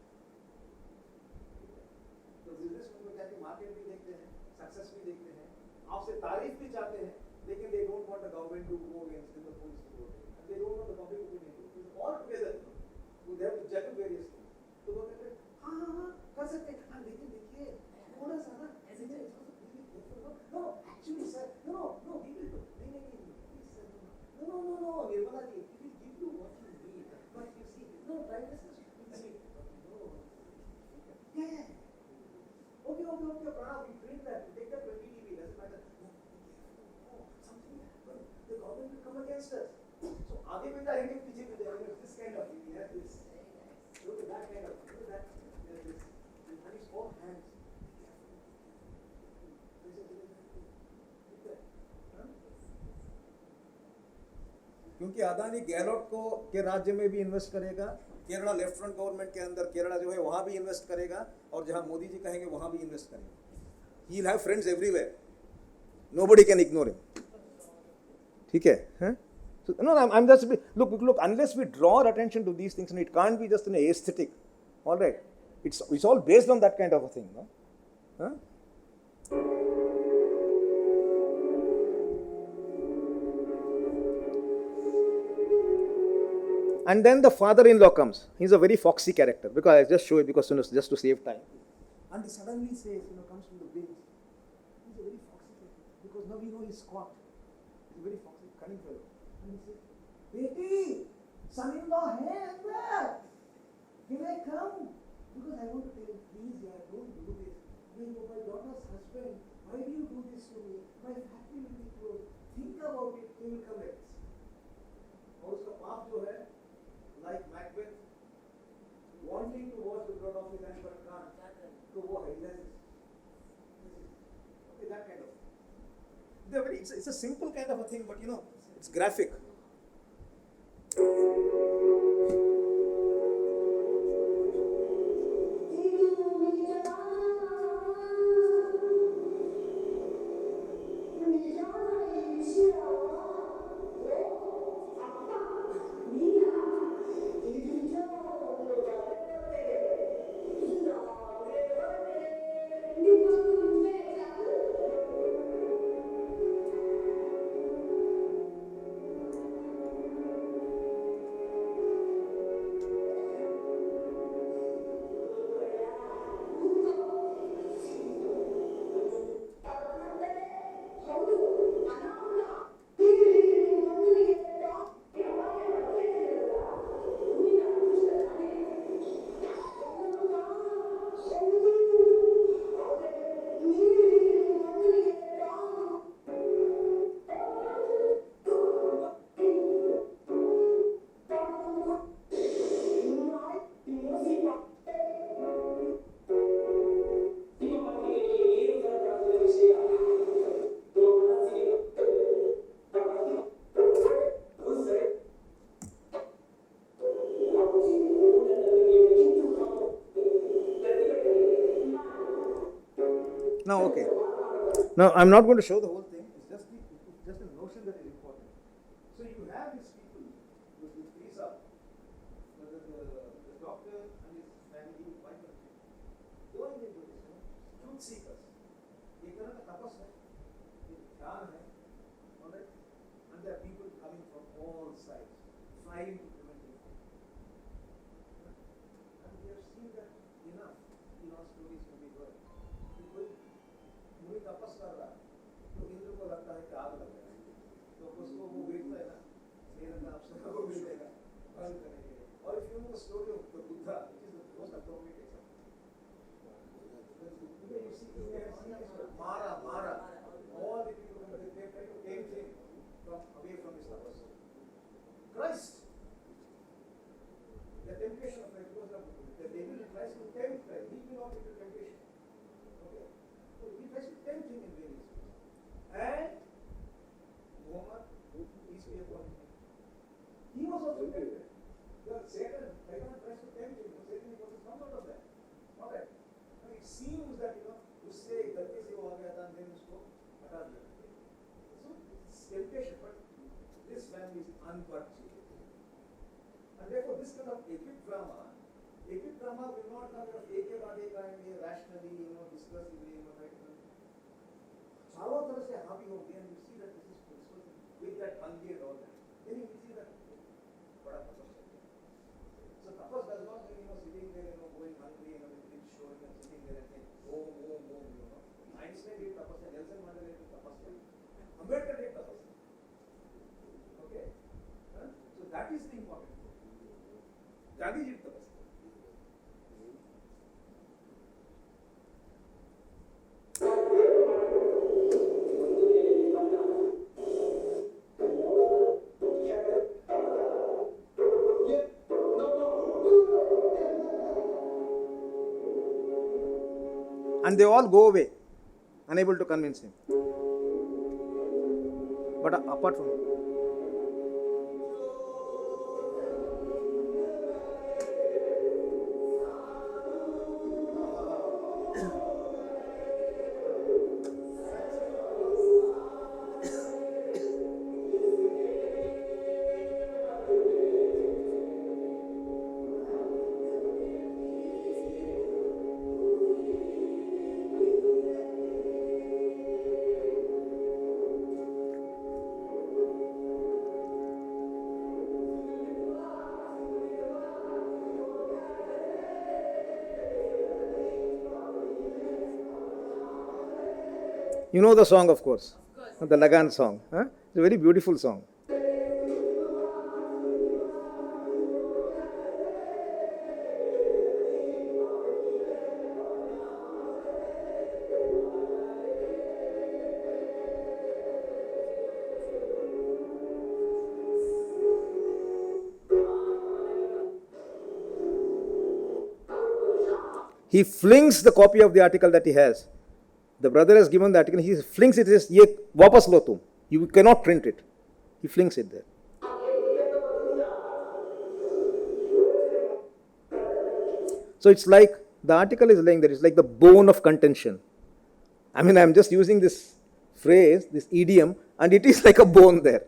तो businessman को जाके market भी देखते हैं, success भी देखते हैं, आपसे तारीफ भी चाहते हैं. Lekin they don't want the government to go against them, the police to go against, and they don't want the public opinion to go. It's all together. So they have to juggle various things. So वो कहते हैं हाँ कर सकते हैं, हाँ देखिए gigantic picture with this kind of thing. He has this. Look at that kind of thing. Look at that. There's this. And his own hands. क्योंकि अदानी गहलोत को के राज्य में भी इन्वेस्ट करेगा, केरला लेफ्ट फ्रंट गवर्नमेंट के अंदर केरला जो है वहाँ भी इन्वेस्ट करेगा, और जहाँ मोदी जी कहेंगे वहाँ भी इन्वेस्ट करेगा. He will have friends everywhere. Nobody can ignore him. ठीक है? So, no, I'm just look. Unless we draw our attention to these things, and it can't be just an aesthetic. All right, it's all based on that kind of a thing, no? Huh? And then the father-in-law comes. He's a very foxy character, because I just show it because just to save time. And he suddenly says, comes from the wings. He's a very foxy character, because now we know he's caught. He's a very foxy, cunning fellow. And he says, "Beti, son-in-law hai andar. Can I come? Because I want to tell you, please, yaar, don't do this. You're my daughter's husband. Why do you do this to me? My family will be closed. Think about it. He will come like this." और उसका पाप जो है, like Macbeth, wanting to watch the blood of his hand but can't, तो वो है okay, that kind of. It's a simple kind of a thing, but it's graphic. Now, okay. Now, I'm not going to show the whole thing. It's just a notion that is important. So you have these people with these the doctor and his family, wife and children, going into this, truth seekers. एक तरह का तपस है, एक ध्यान है, alright? And there are people coming from all sides, trying to prevent it. And we have seen that enough in our stories when we were. मुझे तपस कर रहा है, तो इंद्र को लगता है कि आग लग जाएगी, तो उसको वो देखता है ना, मेरे का अप्सरा को मिलेगा, बंद करेंगे. और if you know the story of the Buddha, which is the most appropriate example. You see, Mara, all the people they try to tempt him away from his tapas. Christ, the temptation of Christ was the devil tries to tempt Christ. He will not into temptation. Okay. He tries to tempt him in various ways. And Muhammad, peace be upon him, he was also tempted. Satan tries to tempt him. Satan was come out of that. Alright. And it seems that उससे गलती से वो आ गया था, and then उसको हटा दिया. So it's temptation, but this family is unpurchased. And therefore this kind of epic drama will not come एक के बाद एक आएंगे, rationally, discursively, right? चारों तरफ से हावी हो गए, and you see that this is principle with that Bhandi and all that. Then you see that बड़ा तपस है. So tapas does not mean sitting there, going hungry, with rich showing and sitting there and saying, oh, Einstein did tapas, Nelson Mandela did tapas, Ambedkar did tapas. Okay? So that is the important thing. Gandhi did tapas. And they all go away, unable to convince him. But apart from you know the song, of course. The Lagan song. Huh? It's a very beautiful song. He flings the copy of the article that he has. The brother has given the article, he flings it, he says, "Ye wapas lo tum." You cannot print it. He flings it there. So it's like the article is laying there, it's like the bone of contention. I mean, I'm just using this phrase, this idiom, and it is like a bone there.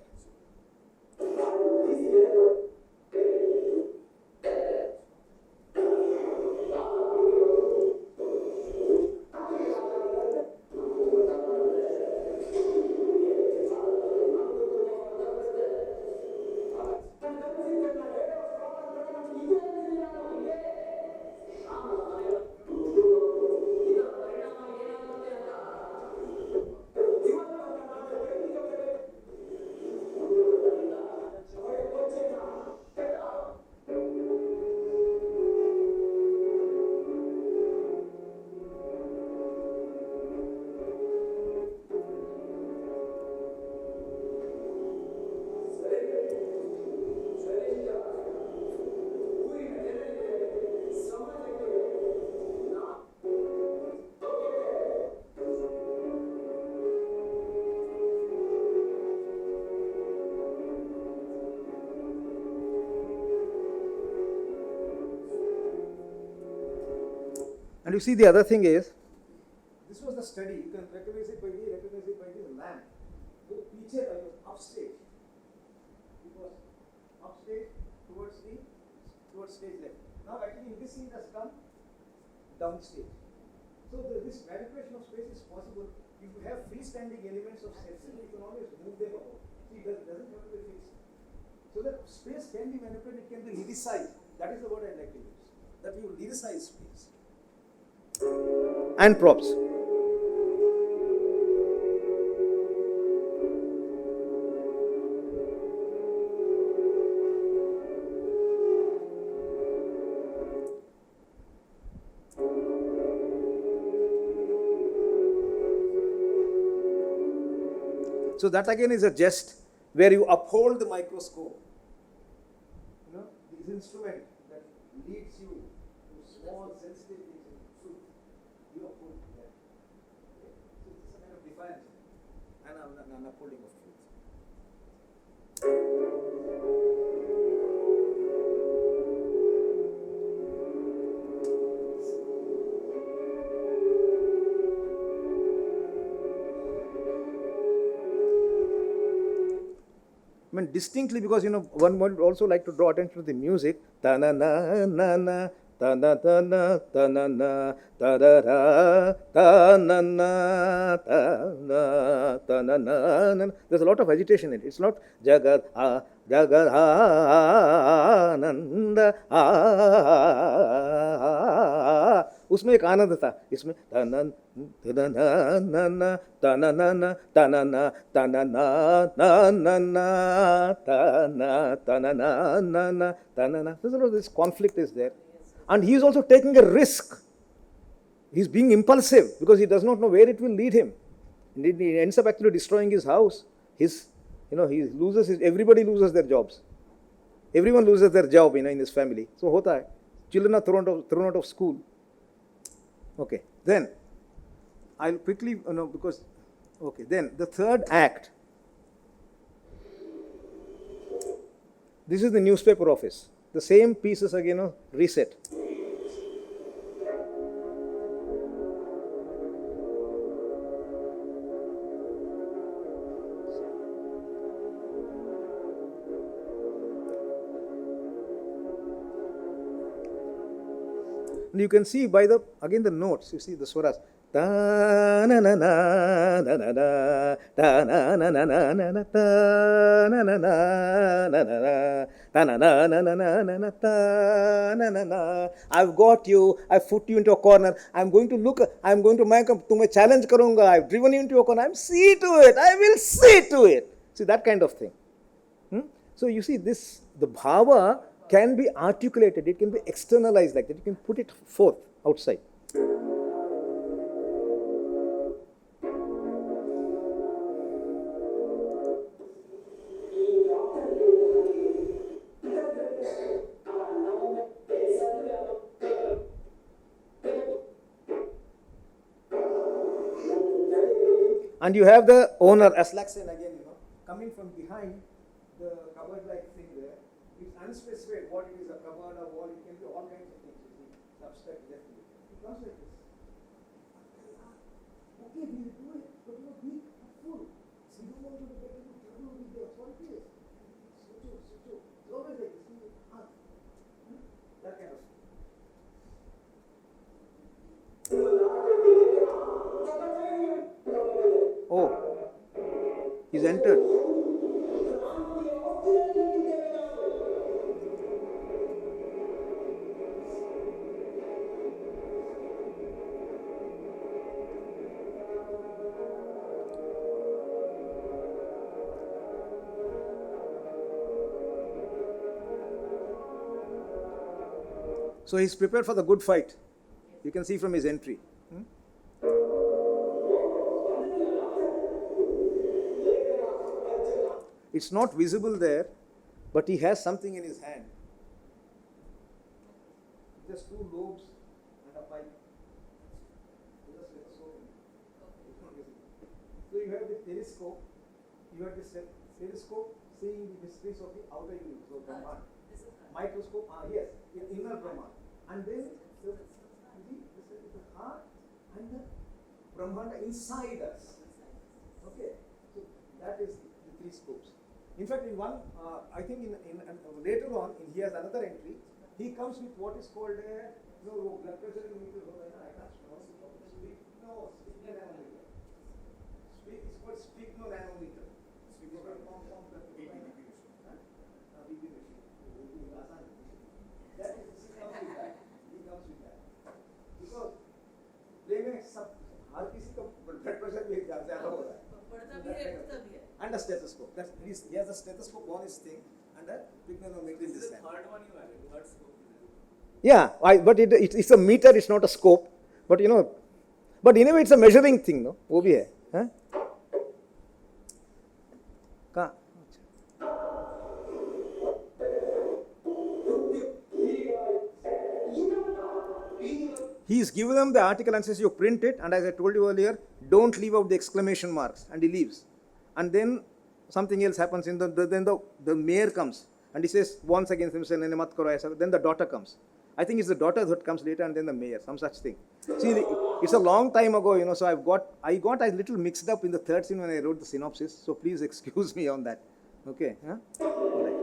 And you see, the other thing is, this was the study. You can recognize it by the lamp. वो पीछे upstage. It was upstage towards stage left. Now actually this scene has come downstage. So this manipulation of space is possible. If you have freestanding elements of sets, you can always move them about. See, it doesn't have to be fixed. So that space can be manipulated, it can be lyricized. That is the word I'd like to use. That you lyricize space. And props. So that again is a jest where you uphold the microscope. You know, this instrument that leads you to small sensitive things in truth. You uphold that. Okay? So this is a kind of defiance and an upholding of truth. I mean, distinctly, because one would also like to draw attention to the music. Ta na na na na, ta na ta na ta na na, ta da ra, ta na na, ta na ta na na. There's a lot of agitation in it. It's not Jagat Nanda उसमें एक आनंद था. इसमें तनन तनन तनन तनन तनन तनन. This conflict is there, and he is also taking a risk. He is being impulsive because he does not know where it will lead him. He ends up actually destroying his house. He loses everybody loses their jobs. Everyone loses their job, in his family. So hota hai. Children are thrown out of school. Okay. Then I'll quickly, because, okay, then the third act. This is the newspaper office. The same pieces again, reset. And you can see by the, again the notes, you see the swaras. Ta na na na na na na, ta na na na na na na, ta na na na na na na, ta na na na na na na na, ta na na na. I've got you, I've put you into a corner, I'm going to look, I'm going to make tumhe challenge karunga, I've driven you into a corner, I'm see to it, I will see to it. See, that kind of thing. So you see this, the bhava can be articulated, it can be externalized like that, you can put it forth outside. And you have the owner, as Laxen again, coming from behind the cupboard-like thing there. It's unspecified what it is, a cupboard, a wall, it can be all kinds of things, you see, substract definitely. It comes like this. Okay, we will do it, but be careful. So you don't want to get into trouble with the authorities. So it's always like this. That kind of thing. Oh, he's entered. So he's prepared for the good fight. You can see from his entry. It's not visible there, but he has something in his hand. Just two lobes and a pipe. Just with a soap in it. It's not visible. So you have the telescope. You have the telescope seeing the mysteries of the outer universe, so Brahman. Microscope, yes, inner Brahman. And then the heart and the Brahmanda inside us. Okay, so that is the three scopes. In fact, in one, I think in later on, he has another entry. He comes with what is called a blood pressure meter. I can't no, sphygmomanometer. It's called sphygmomanometer. That is, he comes with that. He comes with that. Because they may हर किसी का blood pressure भी ज़्यादा हो रहा है. And a stethoscope. That's he has a stethoscope on his thing and a sphygmomanometer in this hand. The third one you added, third scope. Yeah, but it's a meter. It's not a scope. But but anyway, it's a measuring thing, no? वो भी है. हाँ? कहाँ? He's given them the article and says, you print it, and as I told you earlier, don't leave out the exclamation marks, and he leaves. And then something else happens, then the mayor comes, and he says, once again, then the daughter comes. I think it's the daughter that comes later, and then the mayor, some such thing. See, it's a long time ago, so I got a little mixed up in the third scene when I wrote the synopsis, so please excuse me on that. Okay? Huh? All right.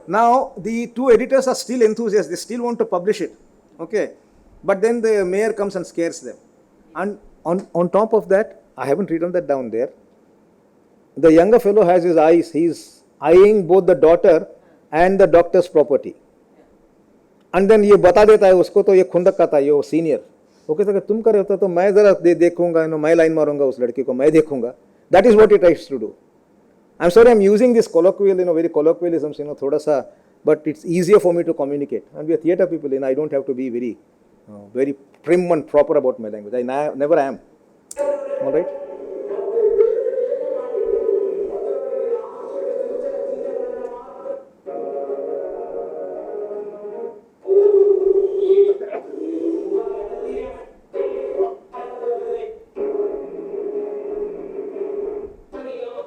Now, the two editors are still enthusiastic. They still want to publish it. Okay. But then the mayor comes and scares them. And on top of that, I haven't written that down there. The younger fellow has his eyes. He's eyeing both the daughter and the doctor's property. And then ये बता देता है उसको तो ये खुंदक का था ये senior. वो कहता है कि तुम करे होता तो मैं जरा देखूंगा मैं लाइन मारूंगा उस लड़की को मैं देखूंगा. That is what he tries to do. I'm sorry, I'm using this colloquial, very colloquialisms, thoda sa, but it's easier for me to communicate. And we are theatre people, I don't have to be very prim and proper about my language. I never am. All right?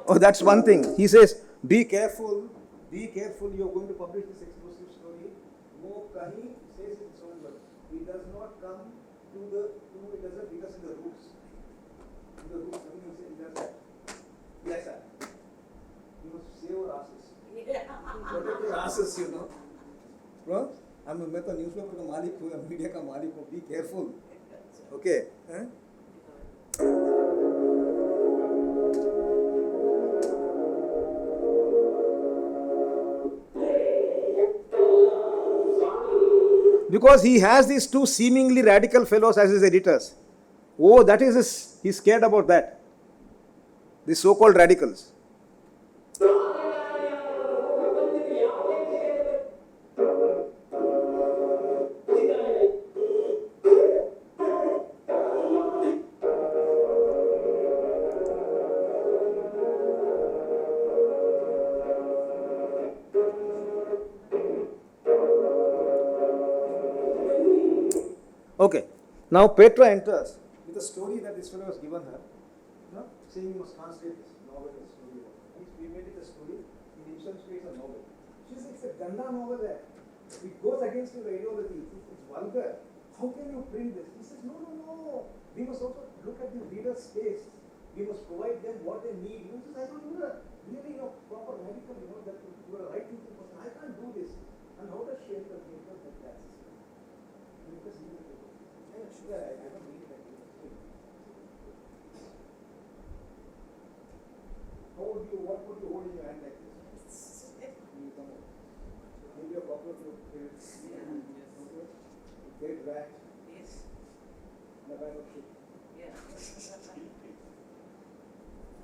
Oh, that's one thing. He says, be careful, you're going to publish this exclusive story. Wo kahi, he says in his own words, it does not come to it doesn't hit us in the roots. In the roots, nothing he does that. Yes, sir. You must save our asses. Protect your asses, you know. Bro, मैं तो newspaper का मालिक हूँ, media का मालिक हूँ. Be careful. Okay. Because he has these two seemingly radical fellows as his editors. Oh, that is he's scared about that. These so-called radicals. Okay. Now Petra enters with a story that this fellow has given her, saying you must translate this novel as a story. We made it a story. In Imsham's case, a novel. She says it's a Ganda novel there. It goes against your ideology. It's vulgar. How can you print this? He says, no. We must also look at the reader's taste. We must provide them what they need. He says, I don't do that. Really, proper radical, that you are a right thinking person. I can't do this. And how does she enter the interest like that? Because I don't need that. What would you hold in your hand like this? Maybe a proper get rat. Yes. That kind of shit. Yeah.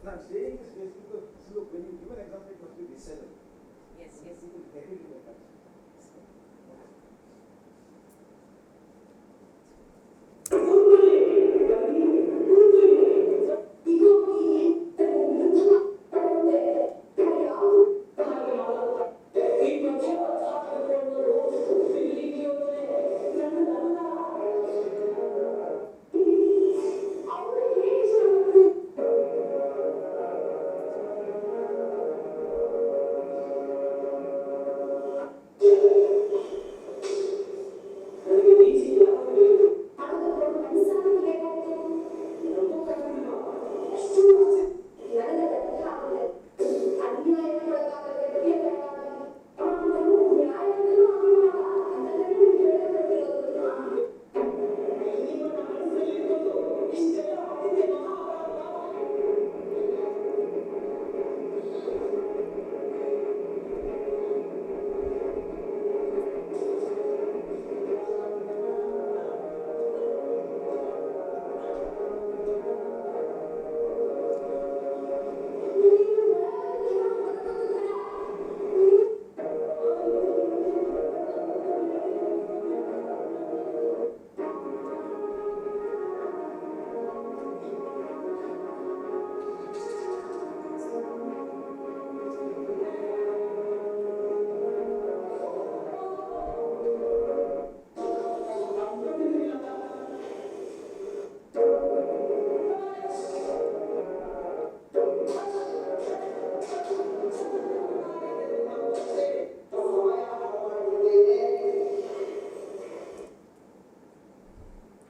Now I'm saying this basically because, look, when you give an example, it must be visceral. Yes. People get it in their country.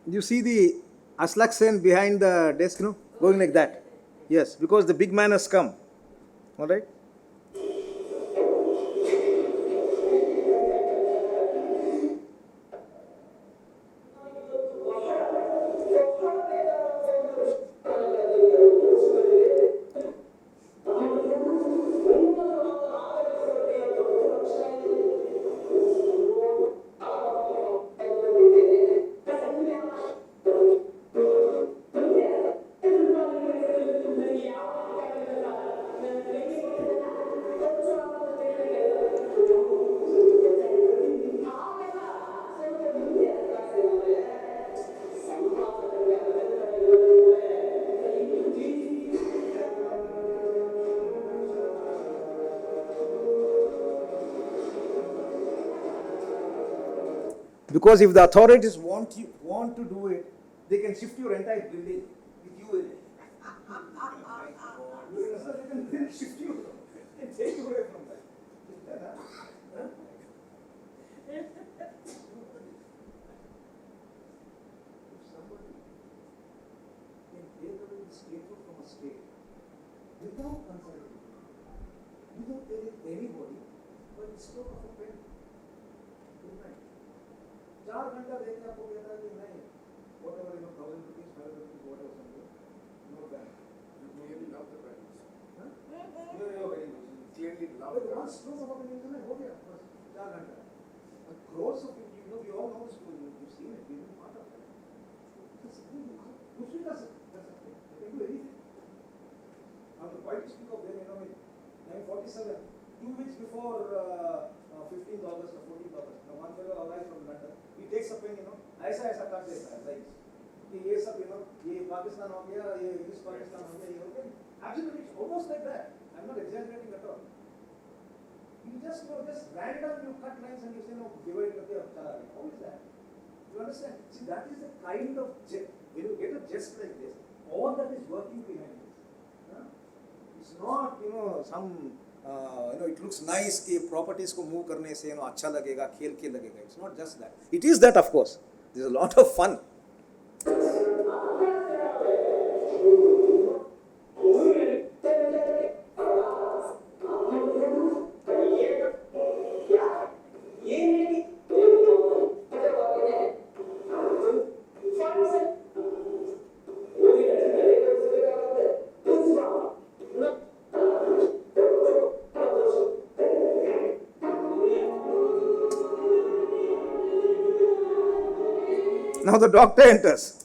You see the Aslak Sen behind the desk, going like that. Yes, because the big man has come. All right? Because if the authorities want to do it, they can shift your entire building with you in it. They can shift you and take you away from that. Huh? If somebody can take away the statehood from a state without consulting, without telling anybody, but it's stroke of a pen. Good night. 4 घंटा देखने आपको कहता है कि नहीं, whatever, 1,000 rupees, 500 rupees, whatever, something, no ban. You clearly love the values. Huh? You're very good. Clearly love But the one values. stroke of a pen, हो गया, बस 4 घंटा. And crores of people, we all know this story, you've seen it, we've been part of it. कुछ भी कर सकते, they can do anything. Now the point to speak of them, in 1947, 2 weeks before 15th August or 14th August, one fellow arrived from London. He takes a pen, ऐसा काट देता है, like कि ये सब, ये पाकिस्तान हो गया, ये ईस्ट पाकिस्तान हो गया, ये हो गया. Absolutely, it's almost like that. I'm not exaggerating at all. You just random, you cut lines and you say, no, divide करके अब चला गया. How is that? You understand? See, that is the kind of when you get a gist like this, all that is working behind this. Huh? It's not, some, it looks nice कि properties को move करने से, अच्छा लगेगा, खेल के लगेगा. It's not just that. It is that, of course. There's a lot of fun. Now the doctor enters.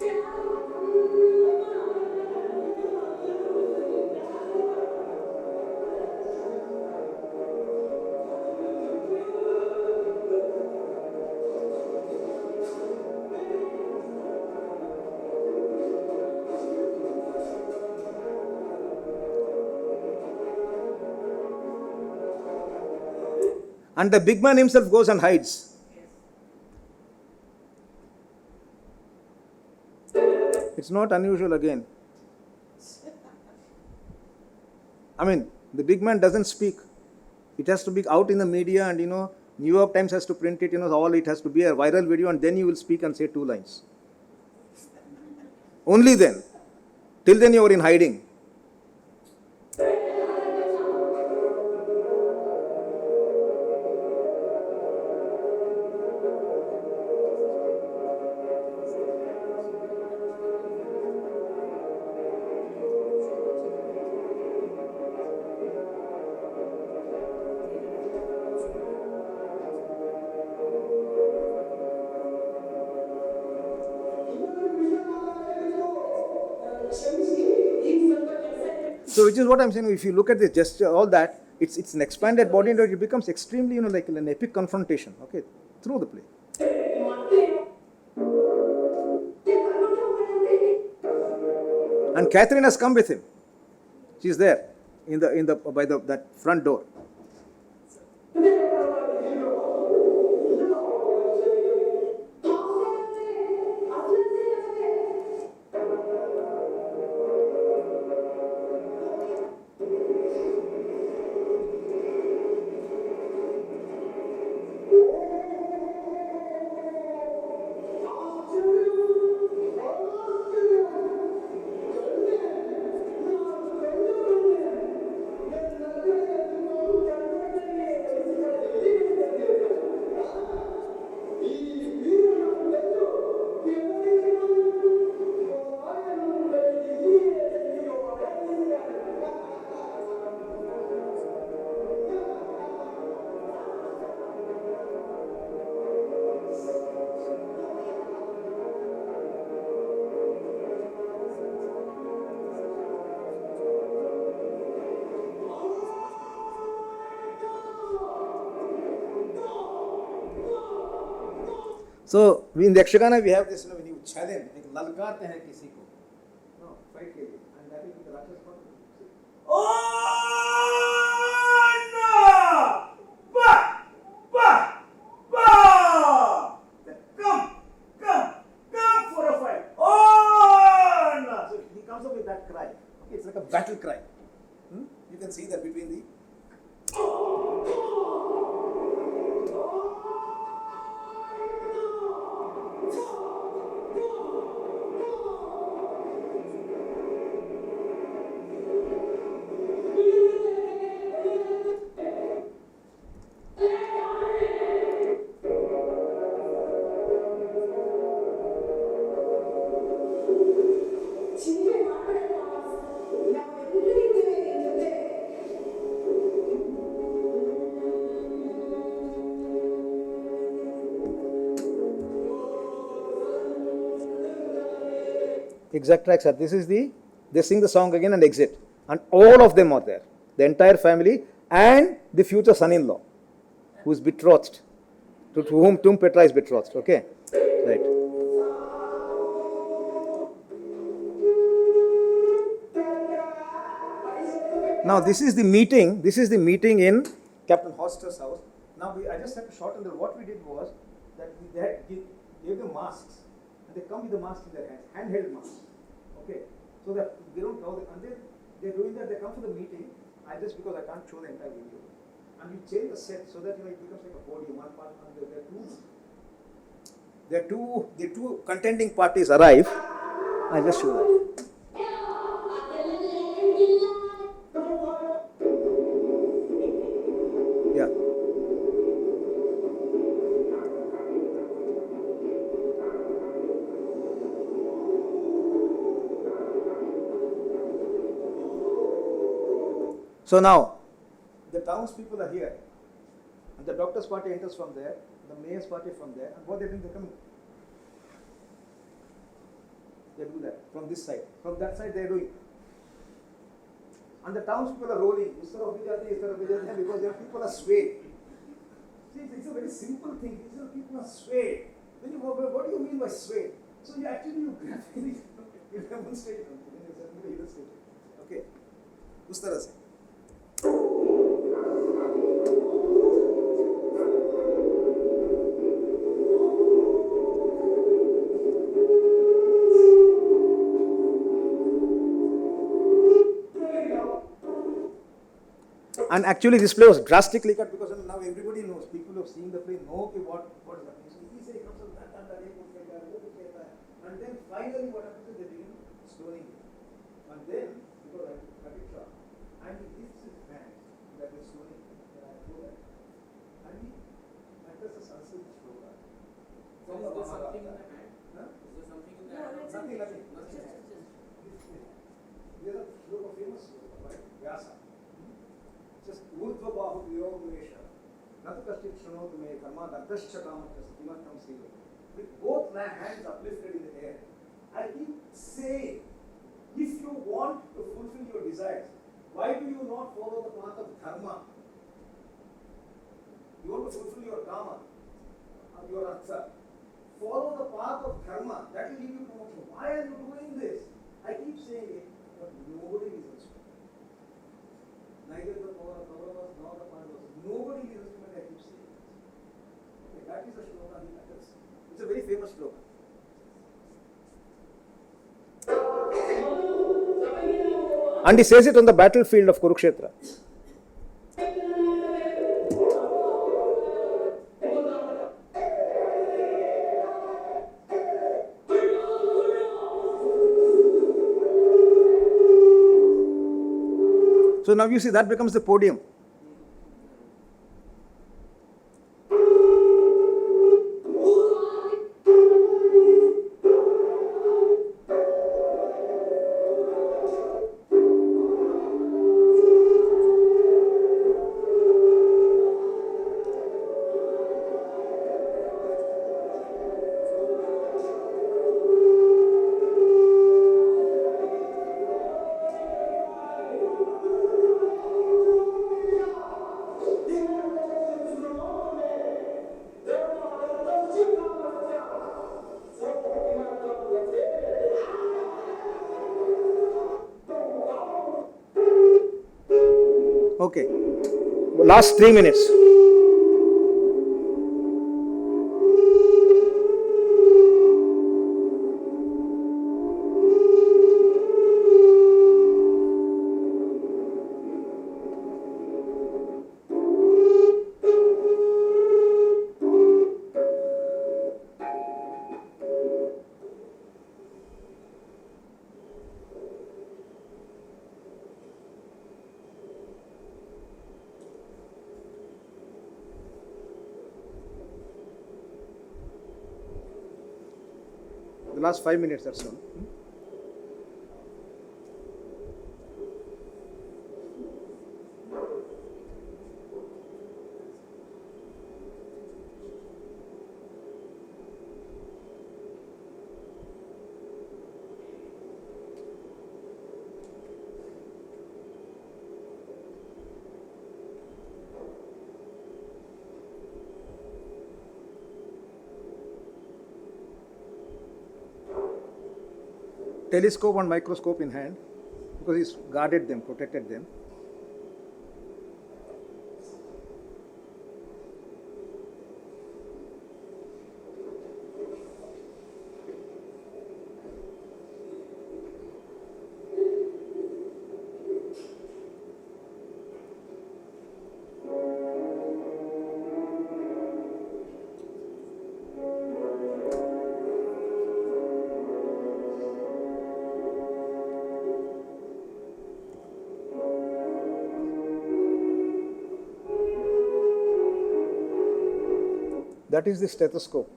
And the big man himself goes and hides. It's not unusual again. I mean, the big man doesn't speak. It has to be out in the media, and New York Times has to print it, all it has to be a viral video, and then you will speak and say 2 lines. Only then. Till then you are in hiding. So which is what I'm saying, if you look at this gesture, all that, it's an expanded body, and it becomes extremely, like an epic confrontation, okay, through the play. And Catherine has come with him. She's there by that front door. So in the Yakshagana we have this, when you challenge, like lalkarte hain kisi ko, fight ke liye, and that is the Rakshas part. Come for a fight. So he comes up with that cry. Okay, it's like a battle cry. You can see that between the. Exact tracks are. This is the. They sing the song again and exit, and all of them are there. The entire family and the future son-in-law, who is betrothed, to whom Petra is betrothed. Okay, right. Now this is the meeting. This is the meeting in Captain Hoster's house. Now I just have to shorten that. What we did was that we gave them masks, and they come with the masks in their hands, handheld masks. Okay, so that they don't know. And then they're doing that. They come to the meeting. Because I can't show the entire video, and we change the set so that it becomes like a podium. One part, and the two contending parties arrive. I'll just show that. Yeah. So now, the townspeople are here, and the doctor's party enters from there, the mayor's party from there, and what they do, they come. They do that from this side. From that side, they are doing. And the townspeople are rolling. Because their people are swayed. See, it's a very simple thing. These people are swayed. Then what do you mean by swayed? So you graphically demonstrate it. Okay. उस तरह से. And actually this play was drastically cut because now everybody knows, people who have seen the play know what is happening. So he says, and then finally what happens is they begin stoning him. And then, because I cut it short, and he lifts his hand that is stoning him, and I throw that. And he enters a Sanskrit shloka. So is there something in the hand? Huh? Is there something in the hand? Nothing. There's a shloka, famous shloka, right? Vyasa. Just urdhva bahu vyogesha. Natakashit shanotu me karma dardascha kamakya satimatam siva. With both my hands uplifted in the air, I keep saying, if you want to fulfill your desires, why do you not follow the path of dharma? You want to fulfill your kama, your artha. Follow the path of dharma. That will lead you to moksha. Why are you doing this? I keep saying it, but nobody listens to me. Neither the Kauravas nor the Pandavas. Nobody listens to me. I keep saying it. Okay, that is the shloka he utters. It's a very famous shloka. And he says it on the battlefield of Kurukshetra. So now you see that becomes the podium. Okay, last 3 minutes. The last 5 minutes, that's all. Telescope and microscope in hand, because he's guarded them, protected them. That is the stethoscope.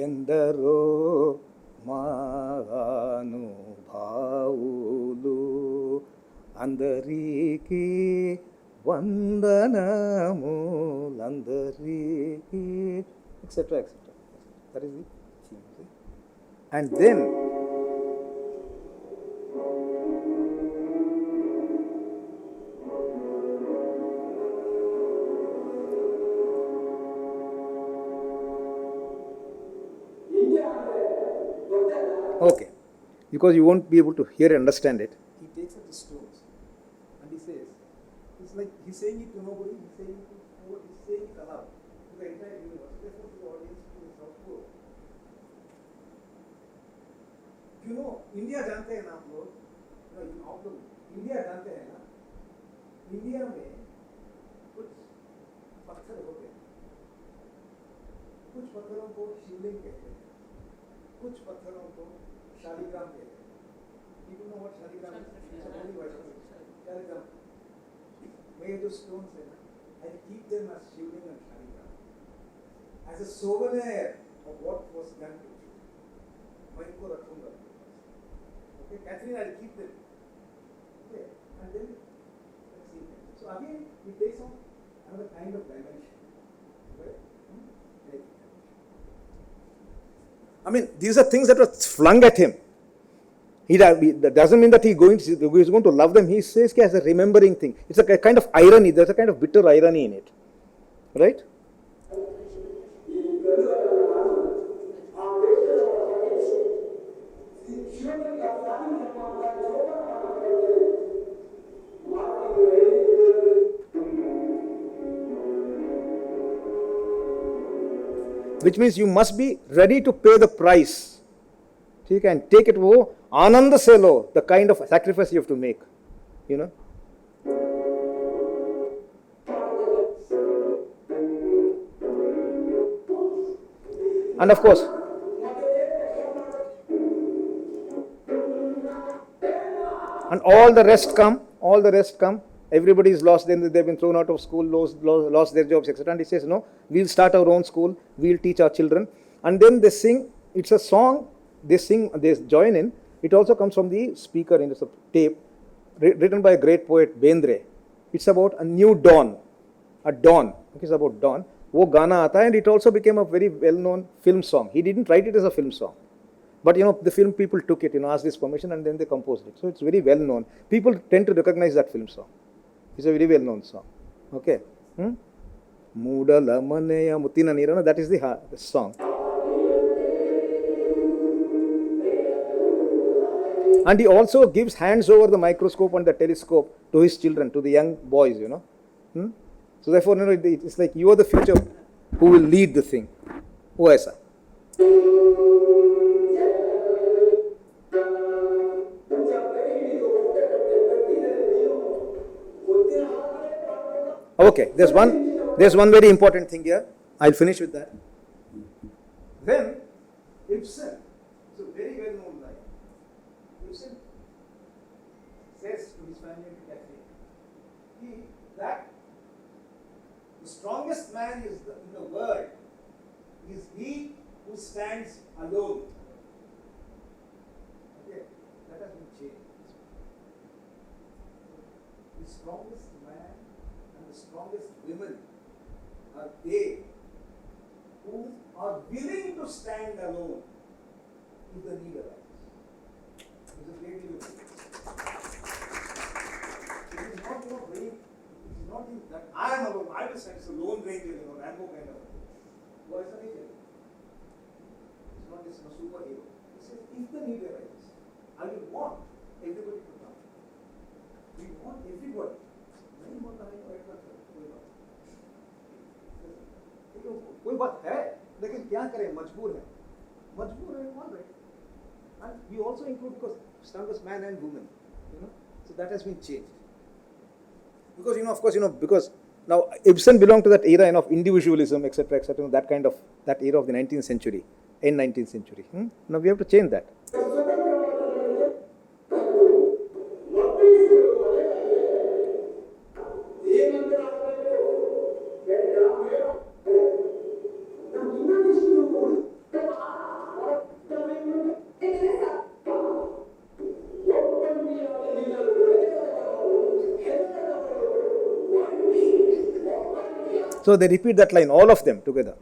ఎందరో మహానుభావులు అందరికీ వందనములందరికీ etc. etc. That is the theme. And then okay, because you won't be able to hear and understand it. He takes up the stones and he says, it's like he's saying it to nobody, he's saying it aloud to the entire universe, therefore to the audience, to the South Pole. You know, India जानते हैं ना आप लोग, India जानते हैं ना, India में कुछ पत्थर होते हैं, कुछ पत्थरों को शिवलिंग कहते हैं, कुछ पत्थरों को शालिग्राम कहते हैं. People know what Shaligram is? It's a holy white stone. Shaligram. मैं ये जो stones है ना, I keep them as Shivling and Shaligram, as a souvenir of what was done to you. मैं इनको रखूँगा. Okay, Catherine, I'll keep them. Okay, and then let's see. So again, it takes on another kind of dimension. Right? I mean, these are things that were flung at him. That doesn't mean that he's going to love them. He says as a remembering thing. It's a kind of irony. There's a kind of bitter irony in it. Right? Which means you must be ready to pay the price. So you can take it, wo ananda se lo, the kind of sacrifice you have to make. You know. And of course, and all the rest come. Everybody is lost, then they've been thrown out of school, lost their jobs, etc. And he says, no, we'll start our own school, we'll teach our children. And then they sing, it's a song, they join in. It also comes from the speaker in the tape, written by a great poet, Bendre. It's about a new dawn, it's about dawn. वो गाना आता है, and it also became a very well-known film song. He didn't write it as a film song. But the film people took it, asked this permission, and then they composed it. So it's very well known. People tend to recognize that film song. It's a very well known song. Okay. Mudala maneya mutina nirana, that is the song. And he also gives hands over the microscope and the telescope to his children, to the young boys, So therefore, it's like you are the future who will lead the thing. वो ऐसा. Okay, there's one very important thing here. I'll finish with that. Then Ibsen, it's a very well known line. Ibsen says to his family and to Catherine, that the strongest man in the world is he who stands alone. that has been changed. The strongest man and the strongest women are they who are willing to stand alone if the need arises. It's a great deal of it is not, very, it is not in that I am alone, I will stand, it's a lone ranger, Rambo kind of a thing. Who is the nature? It's not this superhero. He says, if the need arises, I will want everybody to come. We want everybody. नहीं होता है तो एक बात कोई बात है लेकिन क्या करें मजबूर है all right. And we also include because strongest man and woman, so that has been changed because of course because now Ibsen belonged to that era of individualism, etc., that kind of that era of the 19th century, end 19th century. Now we have to change that. So they repeat that line, all of them together.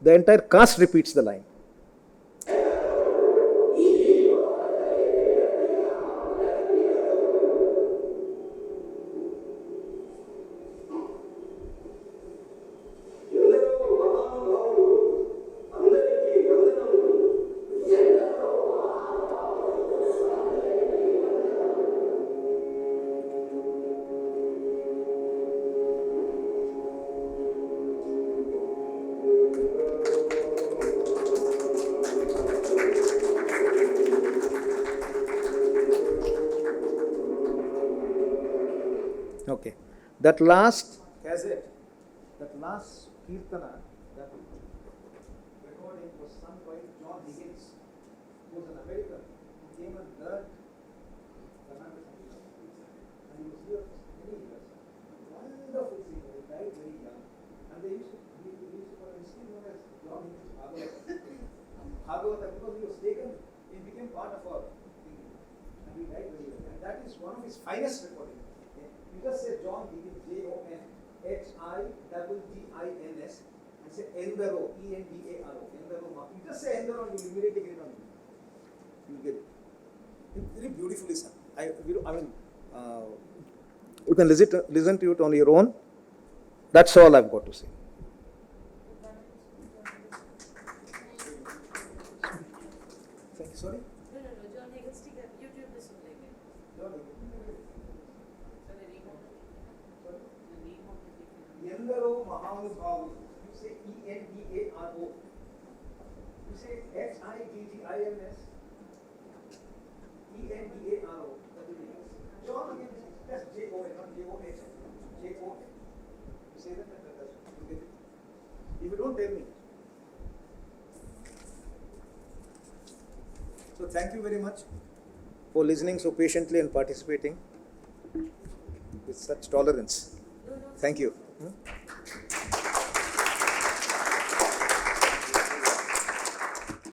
The entire cast repeats the line. Okay. That last cassette, that last Kirtana, that recording was sung by John Higgins, who was an American, who came and learned Carnatic Sangeeta. And he was here for many years. Wonderful singer, he died very young. And they used to call him still known as John Higgins Bhagavata, because he was taken, he became part of our thinking. And he died very young. And that is one of his finest recordings. You just say John Higgins, John-Higgins, and say Endaro, Endaro, Endaro. You just say Endaro and you immediately get it on you. You get it. It's very beautifully sung. You can listen to it on your own. That's all I've got to say. Sorry? No, John Higgins, YouTube पे सुन लेंगे. John Higgins. The name of the Endaro Mahanubhavu. You say Endaro. You say Higgins. Endaro. John Higgins. That's Jon, not John. Jon. You say that. You get it. If you don't tell me. So thank you very much for listening so patiently and participating with such tolerance. Thank you.